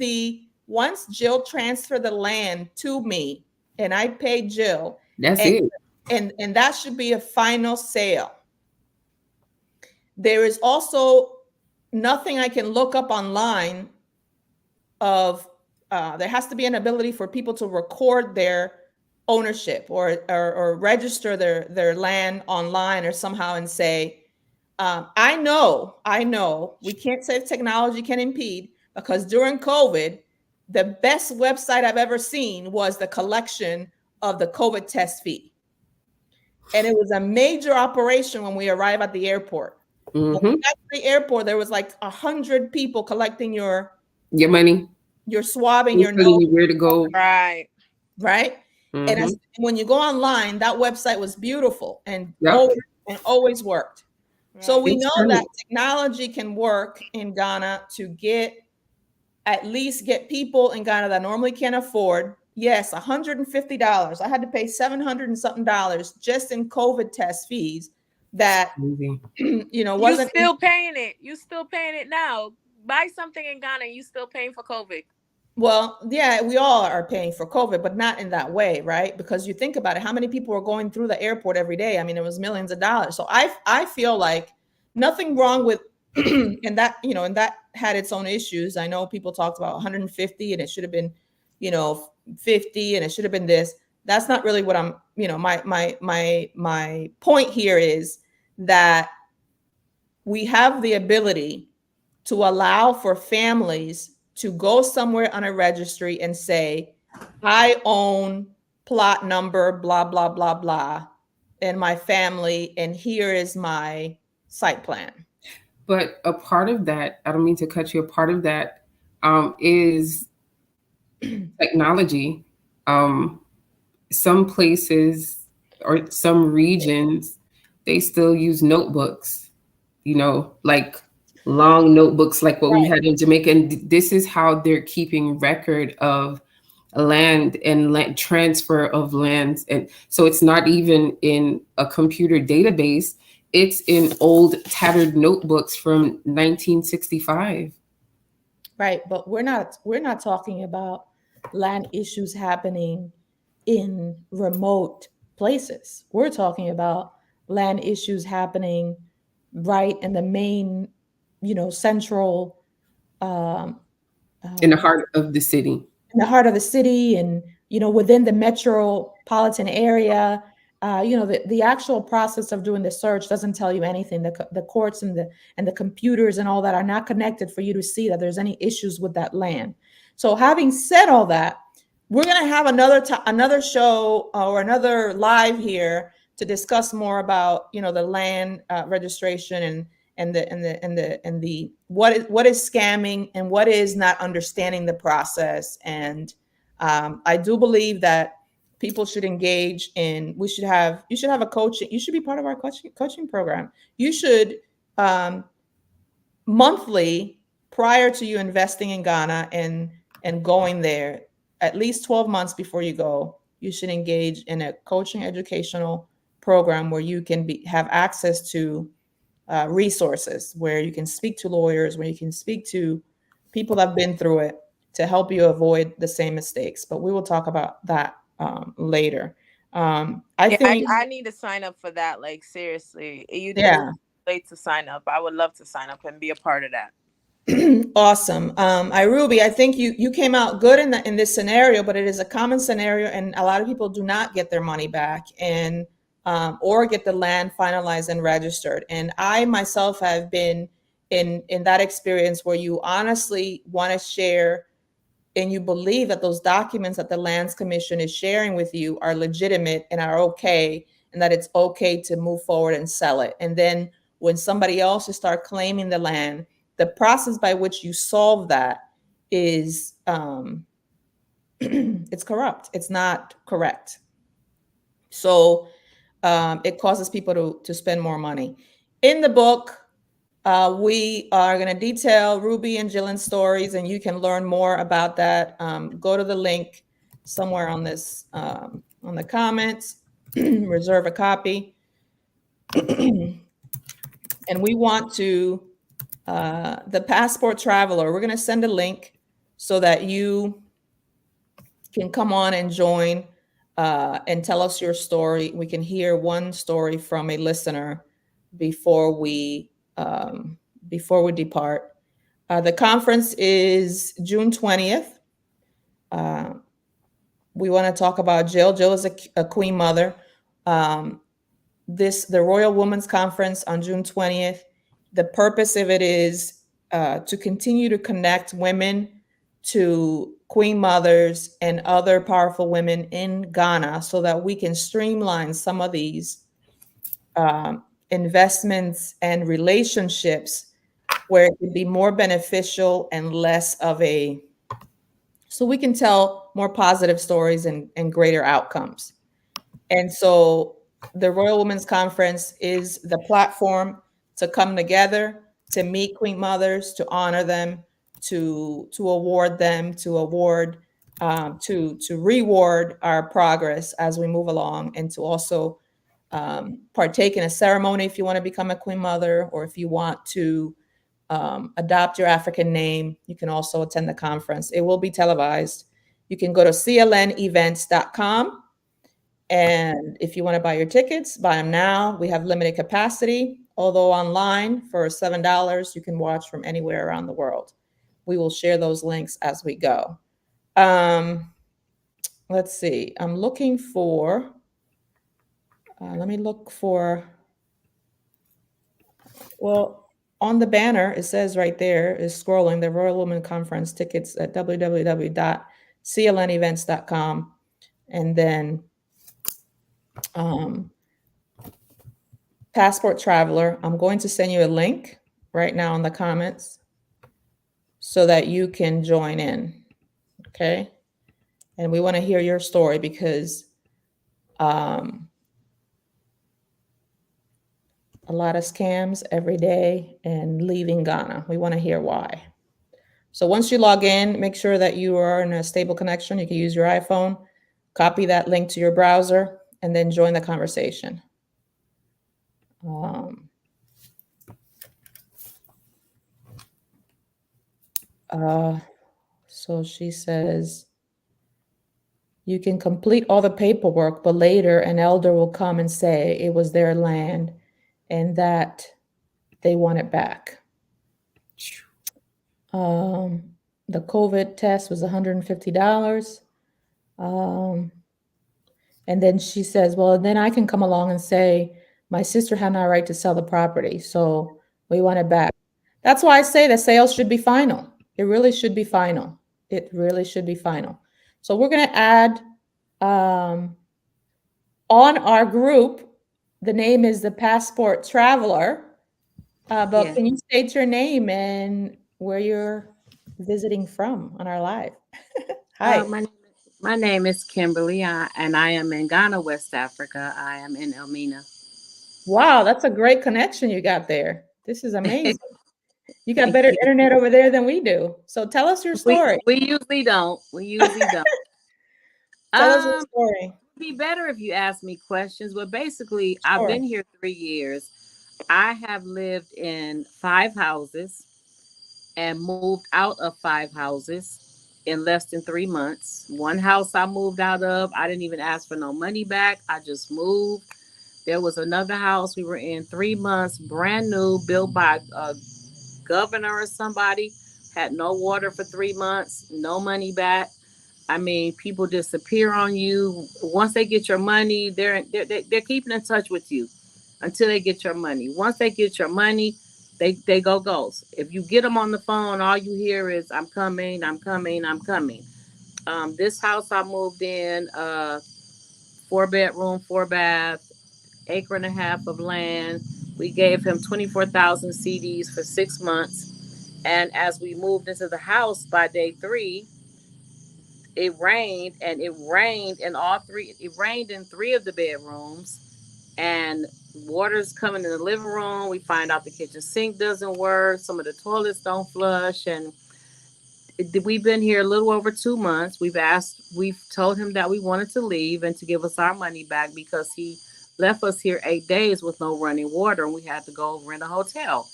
Jill transferred the land to me and I paid Jill, That's and, it. and that should be a final sale. There is also nothing I can look up online of there has to be an ability for people to record their ownership or register their land online or somehow and say, I know we can't say technology can impede, because during COVID, the best website I've ever seen was the collection of the COVID test fee. And it was a major operation when we arrived at the airport. When we got to the airport, there was like 100 people collecting your money. Your swabbing, your Telling nose, you where to go. Right. right? And when you go online, that website was beautiful and Yep. always worked. So we It's know funny. that technology can work in Ghana to at least get people in Ghana that normally can't afford. Yes, $150. I had to pay $700 and something just in COVID test fees that Amazing. wasn't. You still paying it. You still paying it now. Buy something in Ghana, you still paying for COVID. Well, yeah, we all are paying for COVID, but not in that way, right? Because you think about it, how many people are going through the airport every day? I mean, it was millions of dollars. So I feel like nothing wrong with and that had its own issues. I know people talked about 150 and it should have been, 50 and it should have been this. That's not really what I'm, my point here is that we have the ability to allow for families to go somewhere on a registry and say, I own plot number, blah, blah, blah, blah, and my family, and here is my site plan. But a part of that, I don't mean to cut you, a part of that is technology. Some places or some regions, they still use notebooks, like long notebooks like what we had in Jamaica. And this is how they're keeping record of land and land transfer of lands. And so it's not even in a computer database. It's in old tattered notebooks from 1965. Right, but we're not talking about land issues happening in remote places. We're talking about land issues happening right in the main, central In the heart of the city. in the heart of the city and within the metropolitan area. The actual process of doing the search doesn't tell you anything. The courts and the computers and all that are not connected for you to see that there's any issues with that land. So having said all that, we're going to have another show or another live here to discuss more about the land registration and the what is scamming and what is not understanding the process. And I do believe that people should engage in. You should have a coaching. You should be part of our coaching program. You should monthly, prior to you investing in Ghana and going there, at least 12 months before you go, you should engage in a coaching educational program where you can have access to resources, where you can speak to lawyers, where you can speak to people that have been through it to help you avoid the same mistakes. But we will talk about that later. I Yeah, think, I need to sign up for that. Like seriously, it's yeah. late to sign up. I would love to sign up and be a part of that. Awesome. Ruby, I think you came out good in this scenario, but it is a common scenario, and a lot of people do not get their money back and or get the land finalized and registered. And I myself have been in that experience where you honestly want to share and you believe that those documents that the Lands Commission is sharing with you are legitimate and are okay, and that it's okay to move forward and sell it. And then when somebody else will start claiming the land, the process by which you solve that is it's corrupt. It's not correct. So it causes people to spend more money. In the book, we are going to detail Ruby and Jillian's stories, and you can learn more about that. Go to the link somewhere on this on the comments. Reserve a copy, and we want to the Passport Traveler. We're going to send a link so that you can come on and join and tell us your story. We can hear one story from a listener before we depart. The conference is June 20th. We want to talk about Jill. Jill is a queen mother. The Royal Women's Conference on June 20th. The purpose of it is to continue to connect women to queen mothers and other powerful women in Ghana so that we can streamline some of these investments and relationships where it can be more beneficial and less of so we can tell more positive stories and greater outcomes. And so the Royal Women's Conference is the platform to come together, to meet queen mothers, to honor them, to award them, to reward our progress as we move along, and to also partake in a ceremony if you want to become a queen mother, or if you want to adopt your African name, you can also attend the conference. It will be televised. You can go to clnevents.com. And if you want to buy your tickets, buy them now. We have limited capacity, although online for $7, you can watch from anywhere around the world. We will share those links as we go. Let's see. I'm looking for, let me look for, well, on the banner, it says right there, is scrolling, the Royal Women Conference tickets at www.clnevents.com. And then Passport Traveler, I'm going to send you a link right now in the comments so that you can join in, okay? And we want to hear your story because a lot of scams every day and leaving Ghana. We want to hear why. So once you log in, make sure that you are in a stable connection. You can use your iPhone, copy that link to your browser, and then join the conversation. So she says, you can complete all the paperwork, but later an elder will come and say it was their land and that they want it back. The COVID test was $150. And then she says, well, then I can come along and say, my sister had no right to sell the property, so we want it back. That's why I say the sales should be final. It really should be final. It really should be final. So we're going to add on our group, the name is the Passport Traveler. But Yeah. can you state your name and where you're visiting from on our live? Hi. My My name is Kimberly, and I am in Ghana, West Africa. I am in Elmina. Wow, that's a great connection you got there. This is amazing. You got Thank better you. internet over there than we do. So tell us your We story. we usually don't. We usually don't. Tell us your Um, story. it'd be better if you ask me questions. But basically, I've Sure. been here 3 years. I have lived in 5 houses and moved out of 5 houses in less than 3 months. One house I moved out of, I didn't even ask for no money back. I just moved. There was another house we were in 3 months, brand new, built by a governor or somebody. Had no water for 3 months, no money back. I mean, people disappear on you. Once they get your money, they're keeping in touch with you until they get your money. Once they get your money, they go ghost. If you get them on the phone, all you hear is "I'm coming, I'm coming, I'm coming." This house I moved in, 4 bedroom, 4 bath, acre and a half of land. We gave him 24,000 CDs for 6 months. And as we moved into the house by day three, it rained, and it rained in all three. It rained in three of the bedrooms, and water's coming in the living room. We find out the kitchen sink doesn't work. Some of the toilets don't flush, and we've been here a little over 2 months. We've told him that we wanted to leave and to give us our money back because he left us here 8 days with no running water, and we had to go rent a hotel.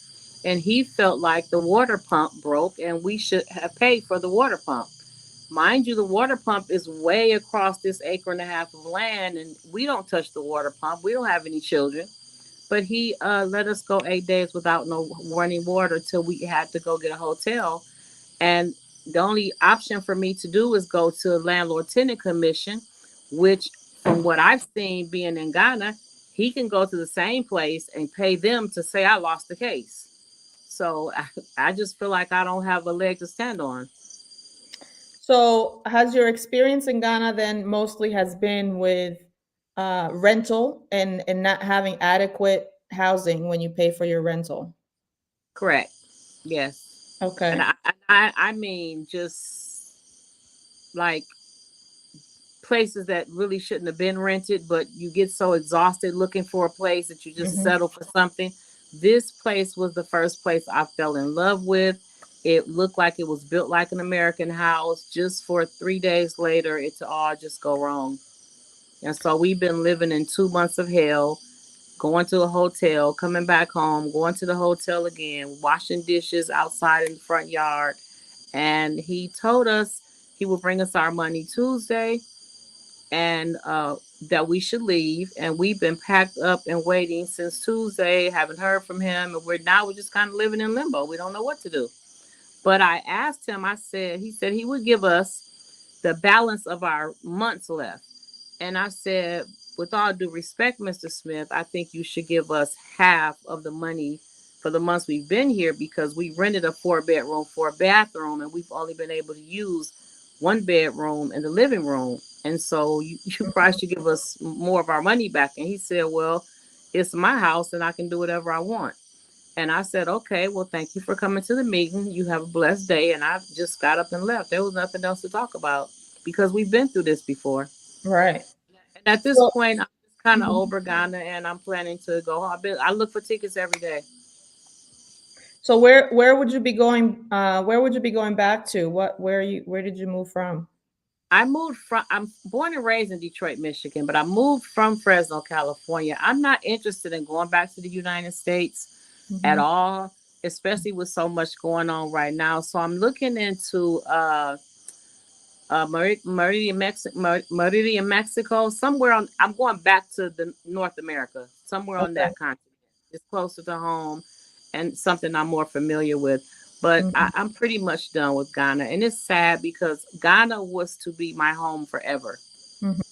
And he felt like the water pump broke, and we should have paid for the water pump. Mind you, the water pump is way across this acre and a half of land, and we don't touch the water pump. We don't have any children. But he let us go 8 days without no running water till we had to go get a hotel. And the only option for me to do is go to a landlord tenant commission, which, from what I've seen being in Ghana, he can go to the same place and pay them to say I lost the case. So I just feel like I don't have a leg to stand on. So has your experience in Ghana then mostly has been with rental and not having adequate housing when you pay for your rental? Correct. Yes. And Okay. I mean, just like places that really shouldn't have been rented, but you get so exhausted looking for a place that you just Hmm. settle for something. This place was the first place I fell in love with. It looked like it was built like an American house. Just for 3 days later, it to all just go wrong. And so we've been living in 2 months of hell, going to a hotel, coming back home, going to the hotel again, washing dishes outside in the front yard. And he told us he would bring us our money Tuesday, and that we should leave. And we've been packed up and waiting since Tuesday, haven't heard from him. And we're just kind of living in limbo. We don't know what to do. But I asked him, he said he would give us the balance of our months left. And I said, with all due respect, Mr. Smith, I think you should give us half of the money for the months we've been here, because we rented a 4 bedroom, 4 bathroom, and we've only been able to use 1 bedroom in the living room. And so you probably should give us more of our money back. And he said, well, it's my house and I can do whatever I want. And I said, okay, well, thank you for coming to the meeting. You have a blessed day. And I just got up and left. There was nothing else to talk about because we've been through this before. Right. And at this So, point, I'm just kind of mhm. over Ghana, and I'm planning to go home. I look for tickets every day. So where would you be going? Where would you be going back to? Where did you move from? I'm born and raised in Detroit, Michigan, but I moved from Fresno, California. I'm not interested in going back to the United States at Hmm. all, especially with so much going on right now. So I'm looking into Meridian, Mexico, somewhere on. I'm going back to the North America, somewhere on Okay. that continent. It's closer to home and something I'm more familiar with. But Mhm. I'm pretty much done with Ghana, and it's sad because Ghana was to be my home forever. Mhm.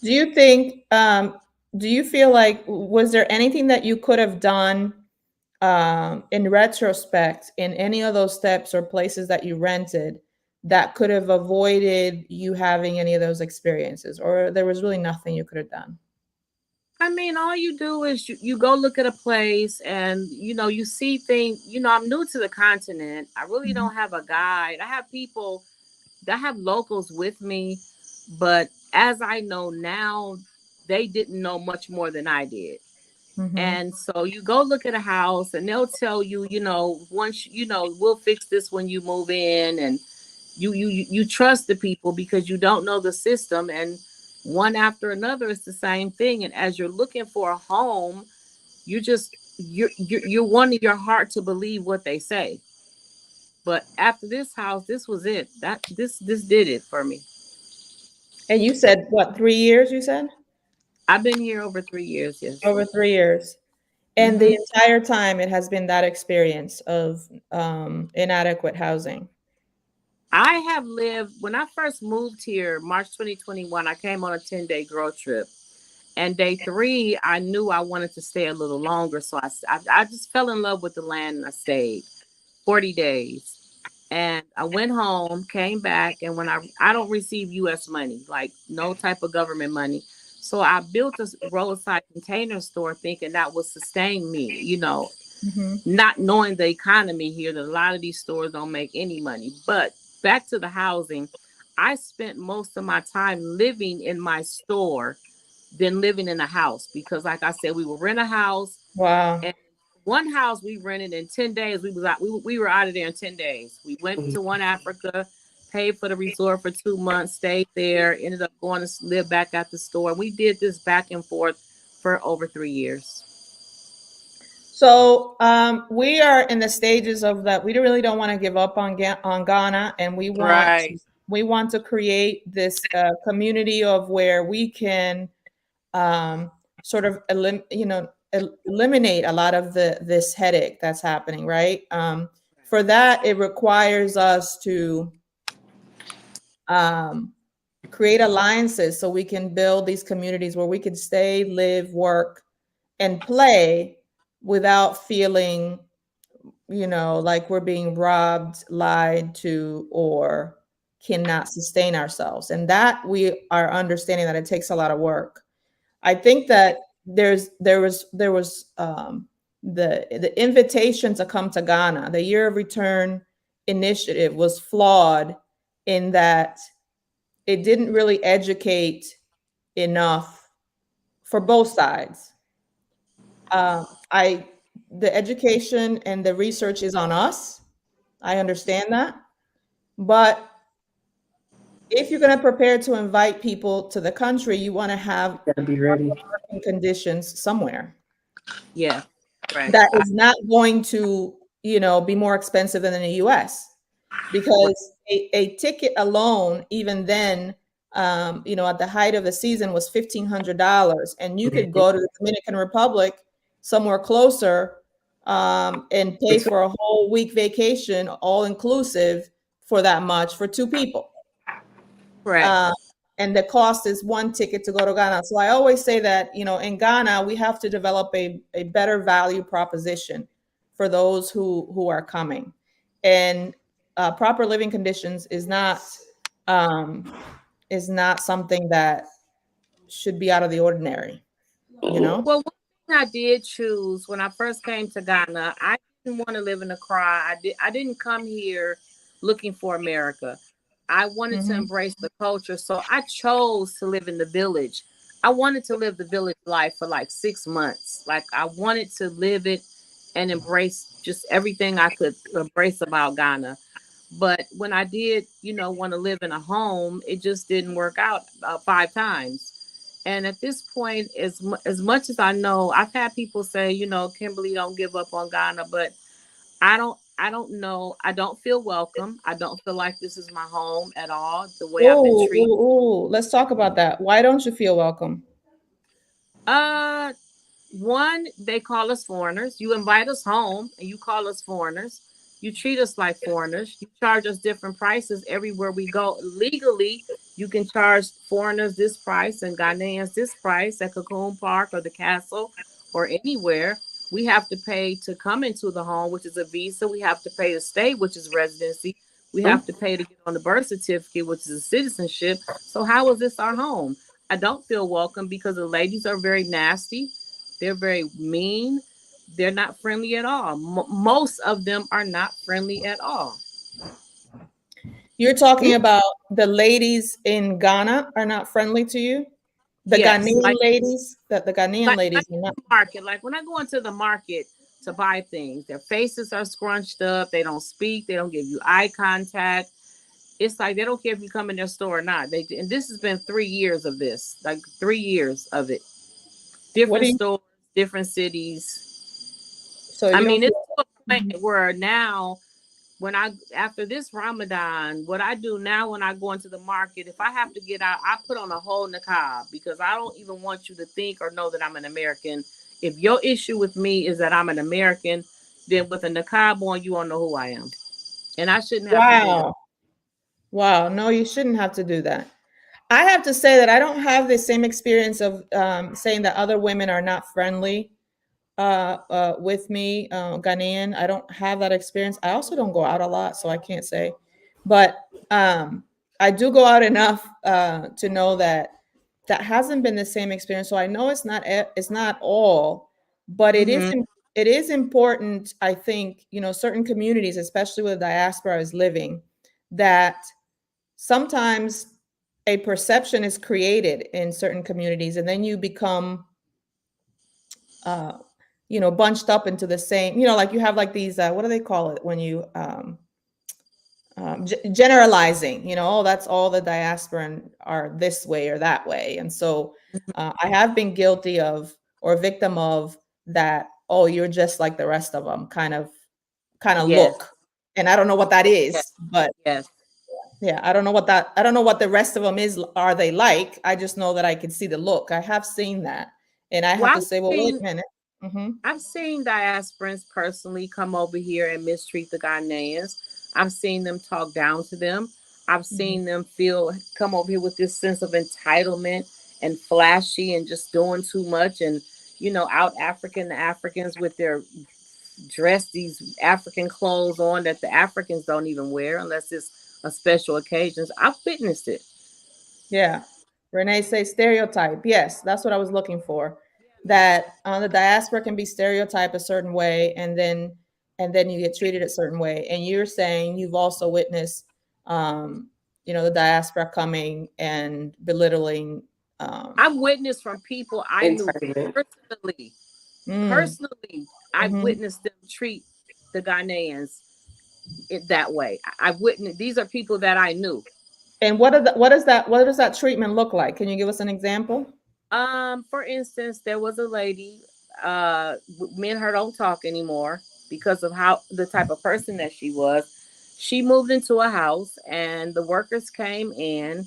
Do you think, do you feel like, was there anything that you could have done in retrospect in any of those steps or places that you rented that could have avoided you having any of those experiences? Or there was really nothing you could have done? I mean, all you do is you go look at a place, and you see things. I'm new to the continent. I really Mhm. don't have a guide. I have people locals with me, but as I know now, they didn't know much more than I did. Mm-hmm. And so you go look at a house and they'll tell you, once, we'll fix this when you move in. And you trust the people because you don't know the system. And one after another, it's the same thing. And as you're looking for a home, you're wanting your heart to believe what they say. But after this house, this was it. This did it for me. And you said what, 3 years? You said I've been here over 3 years. Yes. over 3 years, and the Hmm. entire time it has been that experience of inadequate housing. I have lived, when I first moved here, March 2021, I came on a 10-day girl trip. And day 3, I knew I wanted to stay a little longer. So I just fell in love with the land and I stayed 40 days. And I went home, came back, and when I don't receive US money, like no type of government money. So I built a roadside container store thinking that would sustain me, Mm-hmm. not knowing the economy here, that a lot of these stores don't make any money. But back to the housing, I spent most of my time living in my store than living in a house because, like I said, we would rent a house, Wow. and one house we rented in 10 days. We were out of there in 10 days. We went to one Africa, paid for the resort for 2 months, stayed there, ended up going to live back at the store. We did this back and forth for over 3 years. So we are in the stages of that. We really don't want to give up on Ghana, and Right. we want to create this community of where we can sort of eliminate a lot of this headache that's happening. Right. For that, it requires us to um, create alliances so we can build these communities where we can stay, live, work, and play without feeling, like we're being robbed, lied to, or cannot sustain ourselves. And that we are understanding that it takes a lot of work. I think that there was the invitation to come to Ghana, the Year of Return initiative was flawed in that it didn't really educate enough for both sides. I The education and the research is on us. I understand that, but if you're going to prepare to invite people to the country, you want to have Gotta be ready. working conditions somewhere Yeah. Right. that is not going to, be more expensive than in the US. Because a ticket alone, even then, at the height of the season was $1,500, and you could go to the Dominican Republic, somewhere closer, and pay for a whole week vacation, all inclusive, for that much for 2 people. Correct. Uh, and the cost is one ticket to go to Ghana. So I always say that, in Ghana, we have to develop a better value proposition for those who are coming. And proper living conditions is not something that should be out of the ordinary, you know? Well, one thing I did choose when I first came to Ghana, I didn't want to live in Accra. I didn't come here looking for America. I wanted to Mhm. embrace the culture, so I chose to live in the village. I wanted to live the village life for like 6 months. Like I wanted to live it and embrace just everything I could embrace about Ghana. But when I did, want to live in a home, it just didn't work out 5 times. And at this point, as much as I know, I've had people say, Kimberly, don't give up on Ghana, but I don't know. I don't feel welcome. I don't feel like this is my home at all. The way I've been Ooh, treated. ooh, ooh. Let's talk about that. Why don't you feel welcome? Uh, One, they call us foreigners. You invite us home and you call us foreigners. You treat us like foreigners. You charge us different prices everywhere we go. Legally, you can charge foreigners this price and Ghanaians this price at Cocoon Park or the castle or anywhere. We have to pay to come into the home, which is a visa. We have to pay to stay, which is residency. We have to pay to get on the birth certificate, which is a citizenship. So how is this our home? I don't feel welcome because the ladies are very nasty. They're very mean. They're not friendly at all. Most of them are not friendly at all. You're talking about the ladies in Ghana are not friendly to you? The Yes, Ghanaian ladies, the Ghanaian like ladies are not. the market. Like when I go into the market to buy things, their faces are scrunched up. They don't speak. They don't give you eye contact. It's like they don't care if you come in their store or not. And this has been 3 years of this, like 3 years of it. What do Different you? stores, different cities. So I you don't mean, it's feel. to a Mhm. point where now, when I after this Ramadan, what I do now when I go into the market, if I have to get out, I put on a whole niqab because I don't even want you to think or know that I'm an American. If your issue with me is that I'm an American, then with a niqab on, you won't know who I am, and I shouldn't have to do that. Wow. Wow. No, you shouldn't have to do that. I have to say that I don't have the same experience of saying that other women are not friendly with me, Ghanaian. I don't have that experience. I also don't go out a lot, so I can't say. But I do go out enough to know that that hasn't been the same experience. So I know it's not all, but Mm-hmm. it is important. I think certain communities, especially where the diaspora is living, that sometimes a perception is created in certain communities, and then you become uh, bunched up into the same, like you have like these, what do they call it when you generalizing, oh, that's all the diasporan are this way or that way. And so I have been guilty of or victim of that. Oh, you're just like the rest of them kind of Yes, look. And I don't know what that yes, is, but yes. yeah, I don't know what the rest of them are they like. I just know that I can see the look. I have seen that. And I have Well, to say, well, wait a minute. Hmm. I've seen diasporans personally come over here and mistreat the Ghanaians. I've seen them talk down to them. I've Hmm. seen them come over here with this sense of entitlement and flashy and just doing too much, and out Africans with their these African clothes on that the Africans don't even wear unless it's a special occasions. I've witnessed it. Yeah. Renee say stereotype. Yes, that's what I was looking for. That the diaspora can be stereotyped a certain way, and then you get treated a certain way. And you're saying you've also witnessed, the diaspora coming and belittling. Um, I've witnessed from people I knew Entitlement. personally. mm, Personally, I've mhm. witnessed them treat the Ghanaians that way. I've witnessed, these are people that I knew. And what does that treatment look like? Can you give us an example? For instance, there was a lady, me and her don't talk anymore because of how the type of person that she was. She moved into a house and the workers came in,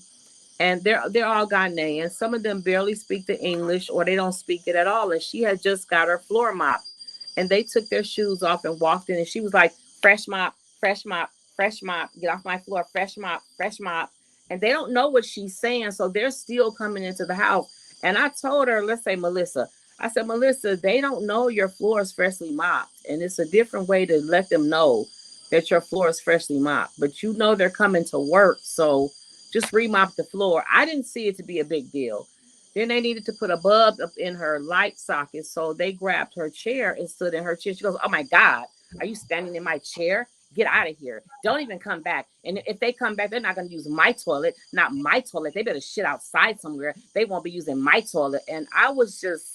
and they're all Ghanaian. Some of them barely speak the English or they don't speak it at all. And she had just got her floor mopped, and they took their shoes off and walked in, and she was like, "Fresh mop, fresh mop, fresh mop. Get off my floor, fresh mop, fresh mop." And they don't know what she's saying, so they're still coming into the house. And I told her, let's say Melissa, I said, Melissa, they don't know your floor is freshly mopped, and it's a different way to let them know that your floor is freshly mopped. But they're coming to work, so just remop the floor. I didn't see it to be a big deal. Then they needed to put a bulb up in her light socket, so they grabbed her chair and stood in her chair. She goes, "Oh my God, are you standing in my chair? Get out of here. Don't even come back. And if they come back, they're not going to use my toilet, not my toilet. They better shit outside somewhere. They won't be using my toilet." And I was just,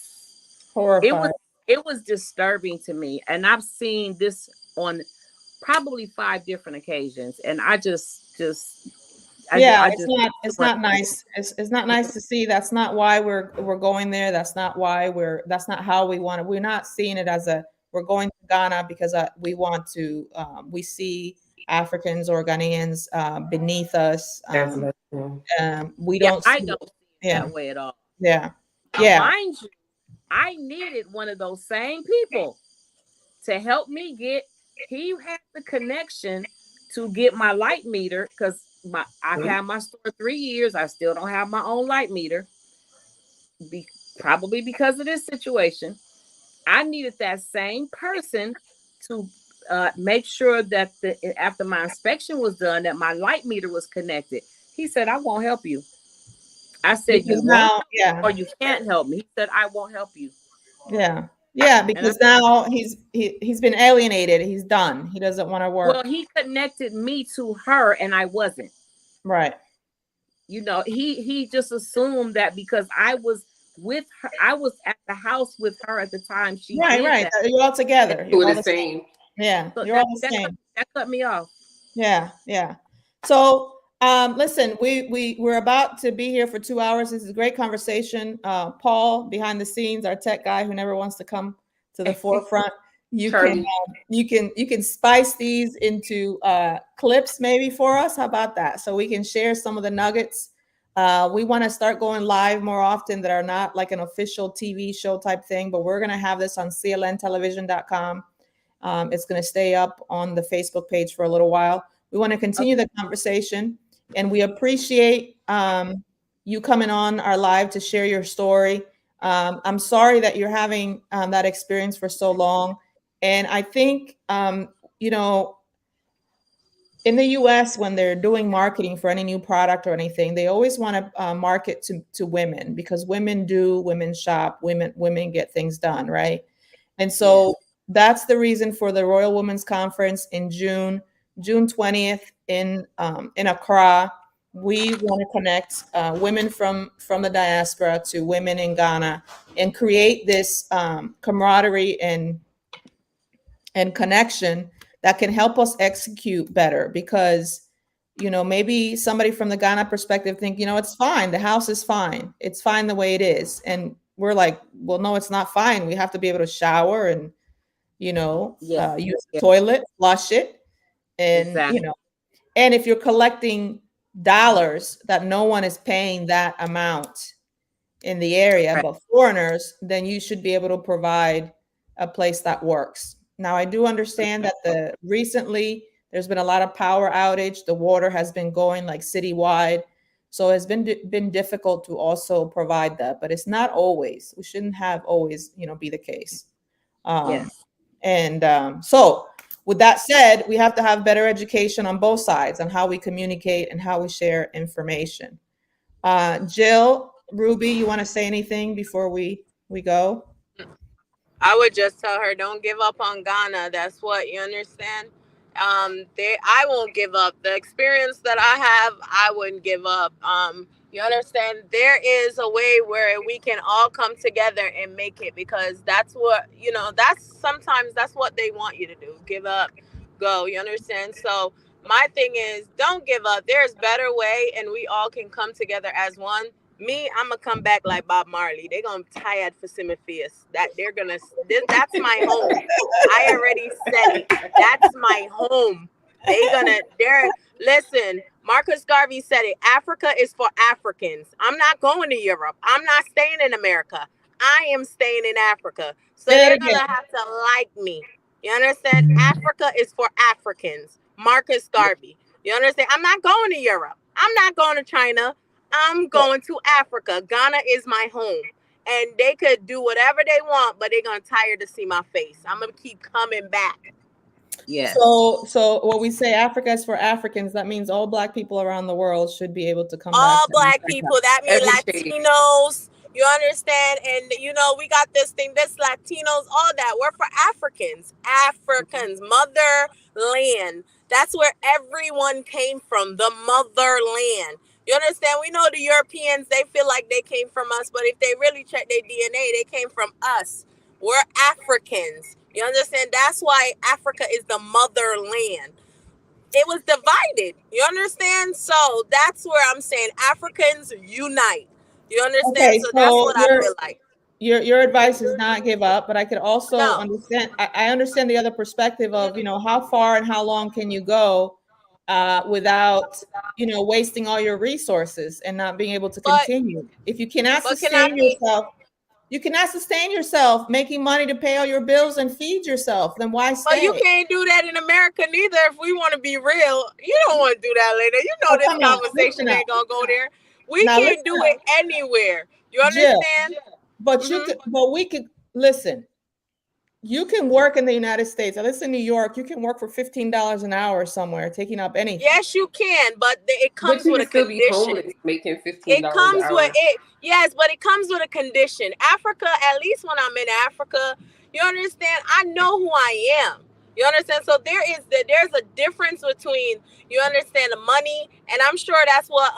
it was Horrified. it was disturbing to me. And I've seen this on probably 5 different occasions, and Yeah, I it's just not too it's much. not nice. It's not nice to see. That's not why we're going there. That's not how we want it. We're not seeing it as we're going to Ghana because we want to we see Africans or Ghanaians beneath us. As lesbian. We Yeah, don't I see don't see it yeah, that way at all. yeah, Now, yeah. mind you, I needed one of those same people to help me get. He had the connection to get my light meter because I've had my store 3 years. I still don't have my own light meter, be, probably because of this situation. I needed that same person to make sure that after my inspection was done, that my light meter was connected. He said, "I won't help you." I said, "You Because won't now, help me yeah, or you can't help me." He said, "I won't help you." yeah, Yeah, And I, because now he's been alienated. He's done. He doesn't want to well, work. he connected me to her, and I wasn't. Right. You know, he just assumed that because I was with her, I was at the house with her at the time she Right, did right. that. You're all together. Two You're of all the the same. same. Yeah, So you're all the same. that cut me off. Yeah, yeah. So, listen, we're about to be here for 2 hours. This is a great conversation. Paul, behind the scenes, our tech guy who never wants to come to the forefront. Charlie. You can spice these into clips maybe for us. How about that? So we can share some of the nuggets. We want to start going live more often that are not like an official TV show type thing, but we're going to have this on clntelevision.com. It's going to stay up on the Facebook page for a little while. We want to continue the conversation, and we appreciate you coming on our live to share your story. I'm sorry that you're having that experience for so long. And I think, you know, in the US, when they're doing marketing for any new product or anything, they always want to market to women because women do, women shop, women get things done, right? And so Yes. that's the reason for the Royal Women's Conference in June 20th in Accra. We want to connect women from the diaspora to women in Ghana and create this camaraderie and connection that can help us execute better because you know maybe somebody from the Ghana perspective think, you know, it's fine, the house is fine, it's fine the way it is, and we're like, well, no, it's not fine. We have to be able to shower and, you know, Yes. use the Yes. toilet, flush it, and you Exactly. know, and if you're collecting dollars that no one is paying that amount in the area Right. but foreigners, then you should be able to provide a place that works. Now, I do understand that recently there's been a lot of power outage. The water has been going like citywide. So it's been difficult to also provide that, but it's not always. We shouldn't have always, you know, be the case. Um, Yes. so with that said, we have to have better education on both sides on how we communicate and how we share information. Jill, Ruby, you want to say anything before we go? I would just tell her, don't give up on Ghana. That's what you understand. I won't give up. The experience that I have, I wouldn't give up. You understand? There is a way where we can all come together and make it, because that's what, you know, sometimes that's what they want you to do. Give up, go. You understand? So my thing is, don't give up. There's better way, and we all can come together as one. Me, I'm gonna come back like Bob Marley. They're gonna tired for Simifius. That's my home. I already said it. That's my home. Listen, Marcus Garvey said it. Africa is for Africans. I'm not going to Europe. I'm not staying in America. I am staying in Africa. So Say it they're again. gonna have to like me. You understand? Africa is for Africans. Marcus Garvey. You understand? I'm not going to Europe. I'm not going to China. I'm going to Africa. Ghana is my home. And they could do whatever they want, but they're going to tire to see my face. I'm going to keep coming back. Yes. So when we say Africa is for Africans, that means all Black people around the world should be able to come back. All to Black Africa. people. That means Latinos. You understand? And, you know, we got this thing, this Latinos, all that. We're for Africans. Africans. Motherland. That's where everyone came from. The motherland. You understand? We know the Europeans, they feel like they came from us, but if they really check their DNA, they came from us. We're Africans. You understand? That's why Africa is the motherland. It was divided. You understand? So that's where I'm saying Africans unite. You understand? Okay, So that's what I so feel like. your advice is not give up, but I could also No. understand. I understand the other perspective of, you know, how far and how long can you go without, you know, wasting all your resources and not being able to continue. If you cannot sustain yourself, you cannot sustain yourself making money to pay all your bills and feed yourself, then why stay? Well, you can't do that in America neither. If we want to be real, you don't want to do that later. You know, this conversation ain't gonna go there. We can't do it anywhere. You understand? Jill, but we could listen. You can work in the United States. At least in New York, you can work for $15 an hour somewhere, taking up anything. Yes, you can, but it comes with a condition. Be homeless making $15 it comes an hour. with it. Yes, but it comes with a condition. Africa, at least when I'm in Africa, You understand? I know who I am. You understand? So there's a difference between, you understand, the money, and I'm sure that's what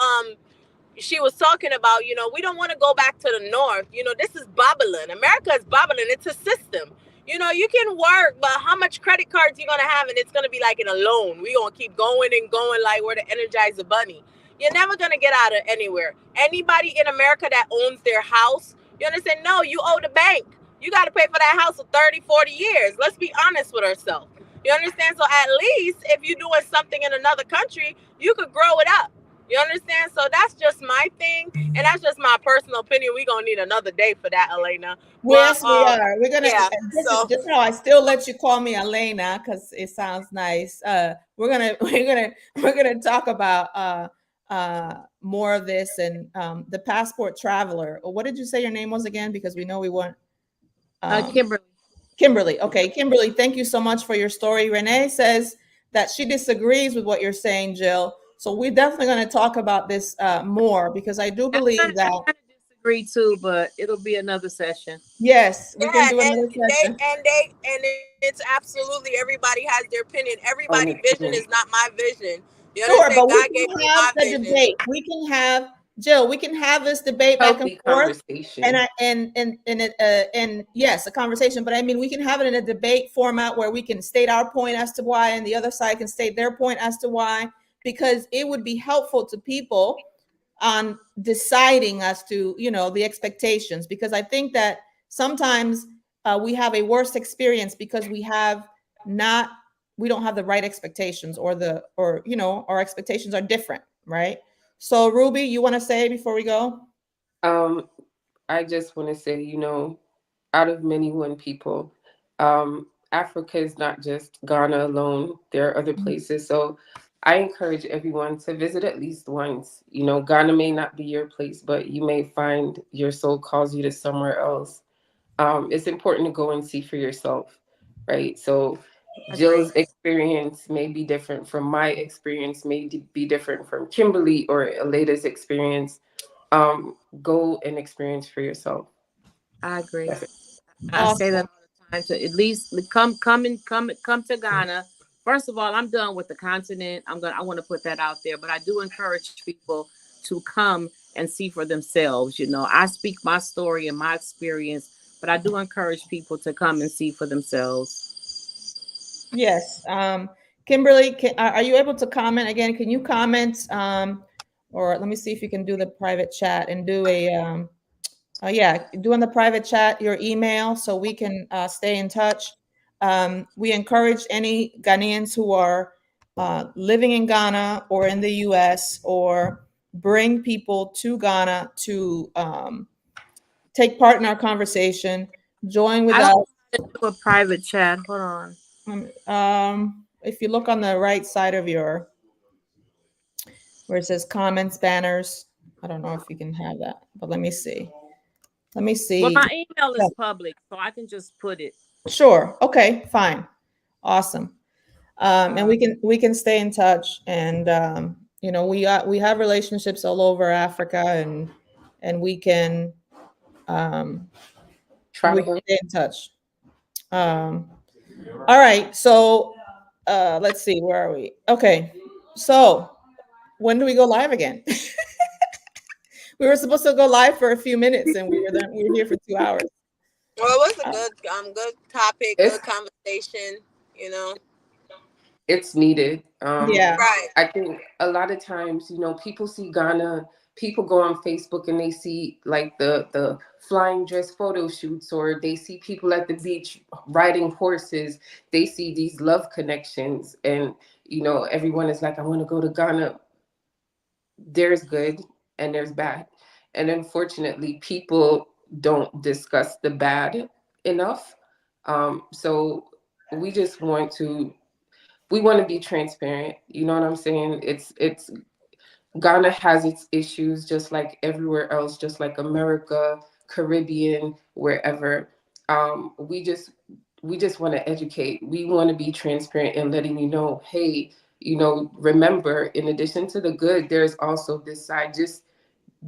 she was talking about. We don't want to go back to the north. This is Babylon. America is Babylon. It's a system. You can work, but how much credit cards you gonna have, and it's gonna be like in a loan. We gonna keep going and going like we're the Energizer Bunny. You're never gonna get out of anywhere. Anybody in America that owns their house, you understand? No, you owe the bank. You got to pay for that house for 30, 40 years. Let's be honest with ourselves. You understand? So at least if you're doing something in another country, you could grow it up. You understand? So that's just my thing, and that's just my personal opinion. We're gonna need another day for that, Elena. But Yes, we are. We're gonna. yeah. This is So just how I still let you call me Elena because it sounds nice. We're gonna we're gonna talk about more of this and the passport traveler. What did you say your name was again? Because we know we want Kimberly. Kimberly. Okay, Kimberly. Thank you so much for your story. Renee says that she disagrees with what you're saying, Jill. So we're definitely going to talk about this more because I do believe I that. kind of disagree too, but it'll be another session. Yes, we can yeah, do and another session. it's absolutely, everybody has their opinion. Everybody' vision is Understand. not my vision. You Sure, understand? but we God gave can me have my the vision. debate. We can have Jill. We can have this debate back and Healthy forth, and conversation. I and it and yes, a conversation. But I mean, we can have it in a debate format where we can state our point as to why, and the other side can state their point as to why, because it would be helpful to people on deciding as to the expectations. Because I think that sometimes we have a worse experience because not we don't have the right expectations or our expectations are different, right? So Ruby, you want to say before we go? Um, I just want to say, out of many one people, Africa is not just Ghana alone. There are other places. So I encourage everyone to visit at least once. Ghana may not be your place, but you may find your soul calls you to somewhere else. It's important to go and see for yourself, right? So Agree. Jill's experience may be different from my experience, may be different from Kimberly or Aleda's experience. Go and experience for yourself. I agree. That's it. I say that Awesome. all the time. To at least come to Ghana. First of all, I'm done with the continent. I want to put that out there, but I do encourage people to come and see for themselves. I speak my story and my experience, but I do encourage people to come and see for themselves. Yes. Kimberly, are you able to comment again? Can you comment, or let me see if you can do the private chat and do a yeah, do in the private chat your email so we can stay in touch. We encourage any Ghanaians who are living in Ghana or in the US or bring people to Ghana to take part in our conversation, join with I don't us. know how to do a private chat. Hold on. If you look on the right side of your, where it says comments, banners, I don't know if you can have that, but let me see. Let me Well, see. my email is public, so I can just put it. Sure. Okay, fine. Awesome. And Uh, we can stay in touch, and we have relationships all over Africa, and um, we Try can to stay in touch. Um, all right. So let's see, where are we? Okay. So when do we go live again? We were supposed to go live for a few minutes, and we were here for 2 hours. Well, it was a Uh, good topic, it's good conversation. You know, it's needed. yeah. right? I think a lot of times, people see Ghana, people go on Facebook and they see like the flying dress photo shoots, or they see people at the beach riding horses. They see these love connections, and everyone is like, I want to go to Ghana. There's good and there's bad. And unfortunately, people don't discuss the bad enough. So we just want to be transparent. You know what I'm saying? It's Ghana has its issues just like everywhere else, just like America, Caribbean, wherever. We just want to educate. We want to be transparent and letting you know, hey, remember, in addition to the good, there's also this side. Just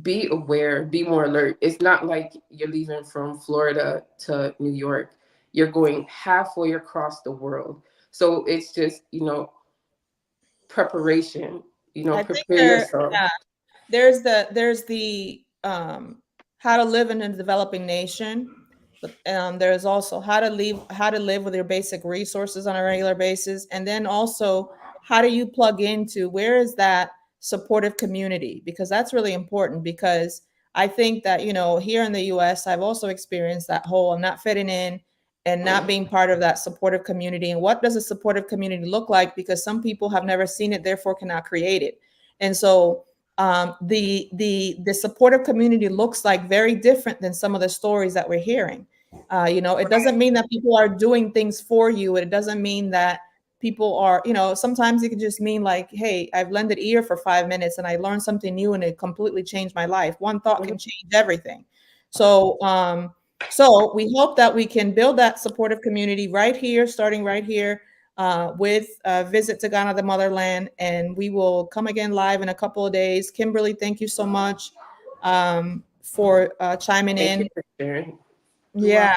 be aware, be more alert. It's not like you're leaving from Florida to New York. you're going halfway across the world. So it's just, preparation, I think prepare yourself. yeah, there's the how to live in a developing nation, but there's also how to live with your basic resources on a regular basis, and then also how do you plug into where is that supportive community, because that's really important. Because I think that here in the US I've also experienced that whole I'm not fitting in and not being part of that supportive community. And what does a supportive community look like? Because some people have never seen it, therefore cannot create it. And so the supportive community looks like very different than some of the stories that we're hearing. It doesn't mean that people are doing things for you. It doesn't mean that people are, sometimes it can just mean like, hey, I've lended ear for 5 minutes and I learned something new and it completely changed my life. One thought can change everything. So we hope that we can build that supportive community right here, starting right here with Visit to Ghana, the Motherland. And we will come again live in a couple of days. Kimberly, thank you so much for chiming Thank you in. for sharing. You're Yeah.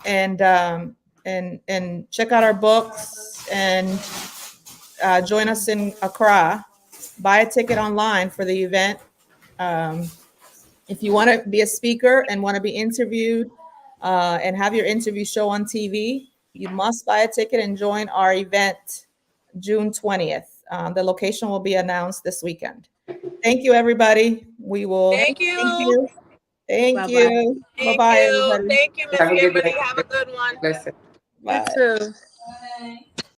welcome. And check out our books and join us in Accra. Buy a ticket online for the event. If you want to be a speaker and want to be interviewed and have your interview show on TV, you must buy a ticket and join our event June 20th. The location will be announced this weekend. Thank you, everybody. We will. Thank Thank you. you. Thank Bye-bye. you. Thank Bye-bye, you. everybody. Thank you, Miss Have a good Kimberly. night. Have a good one. Blessing. You Bye. too.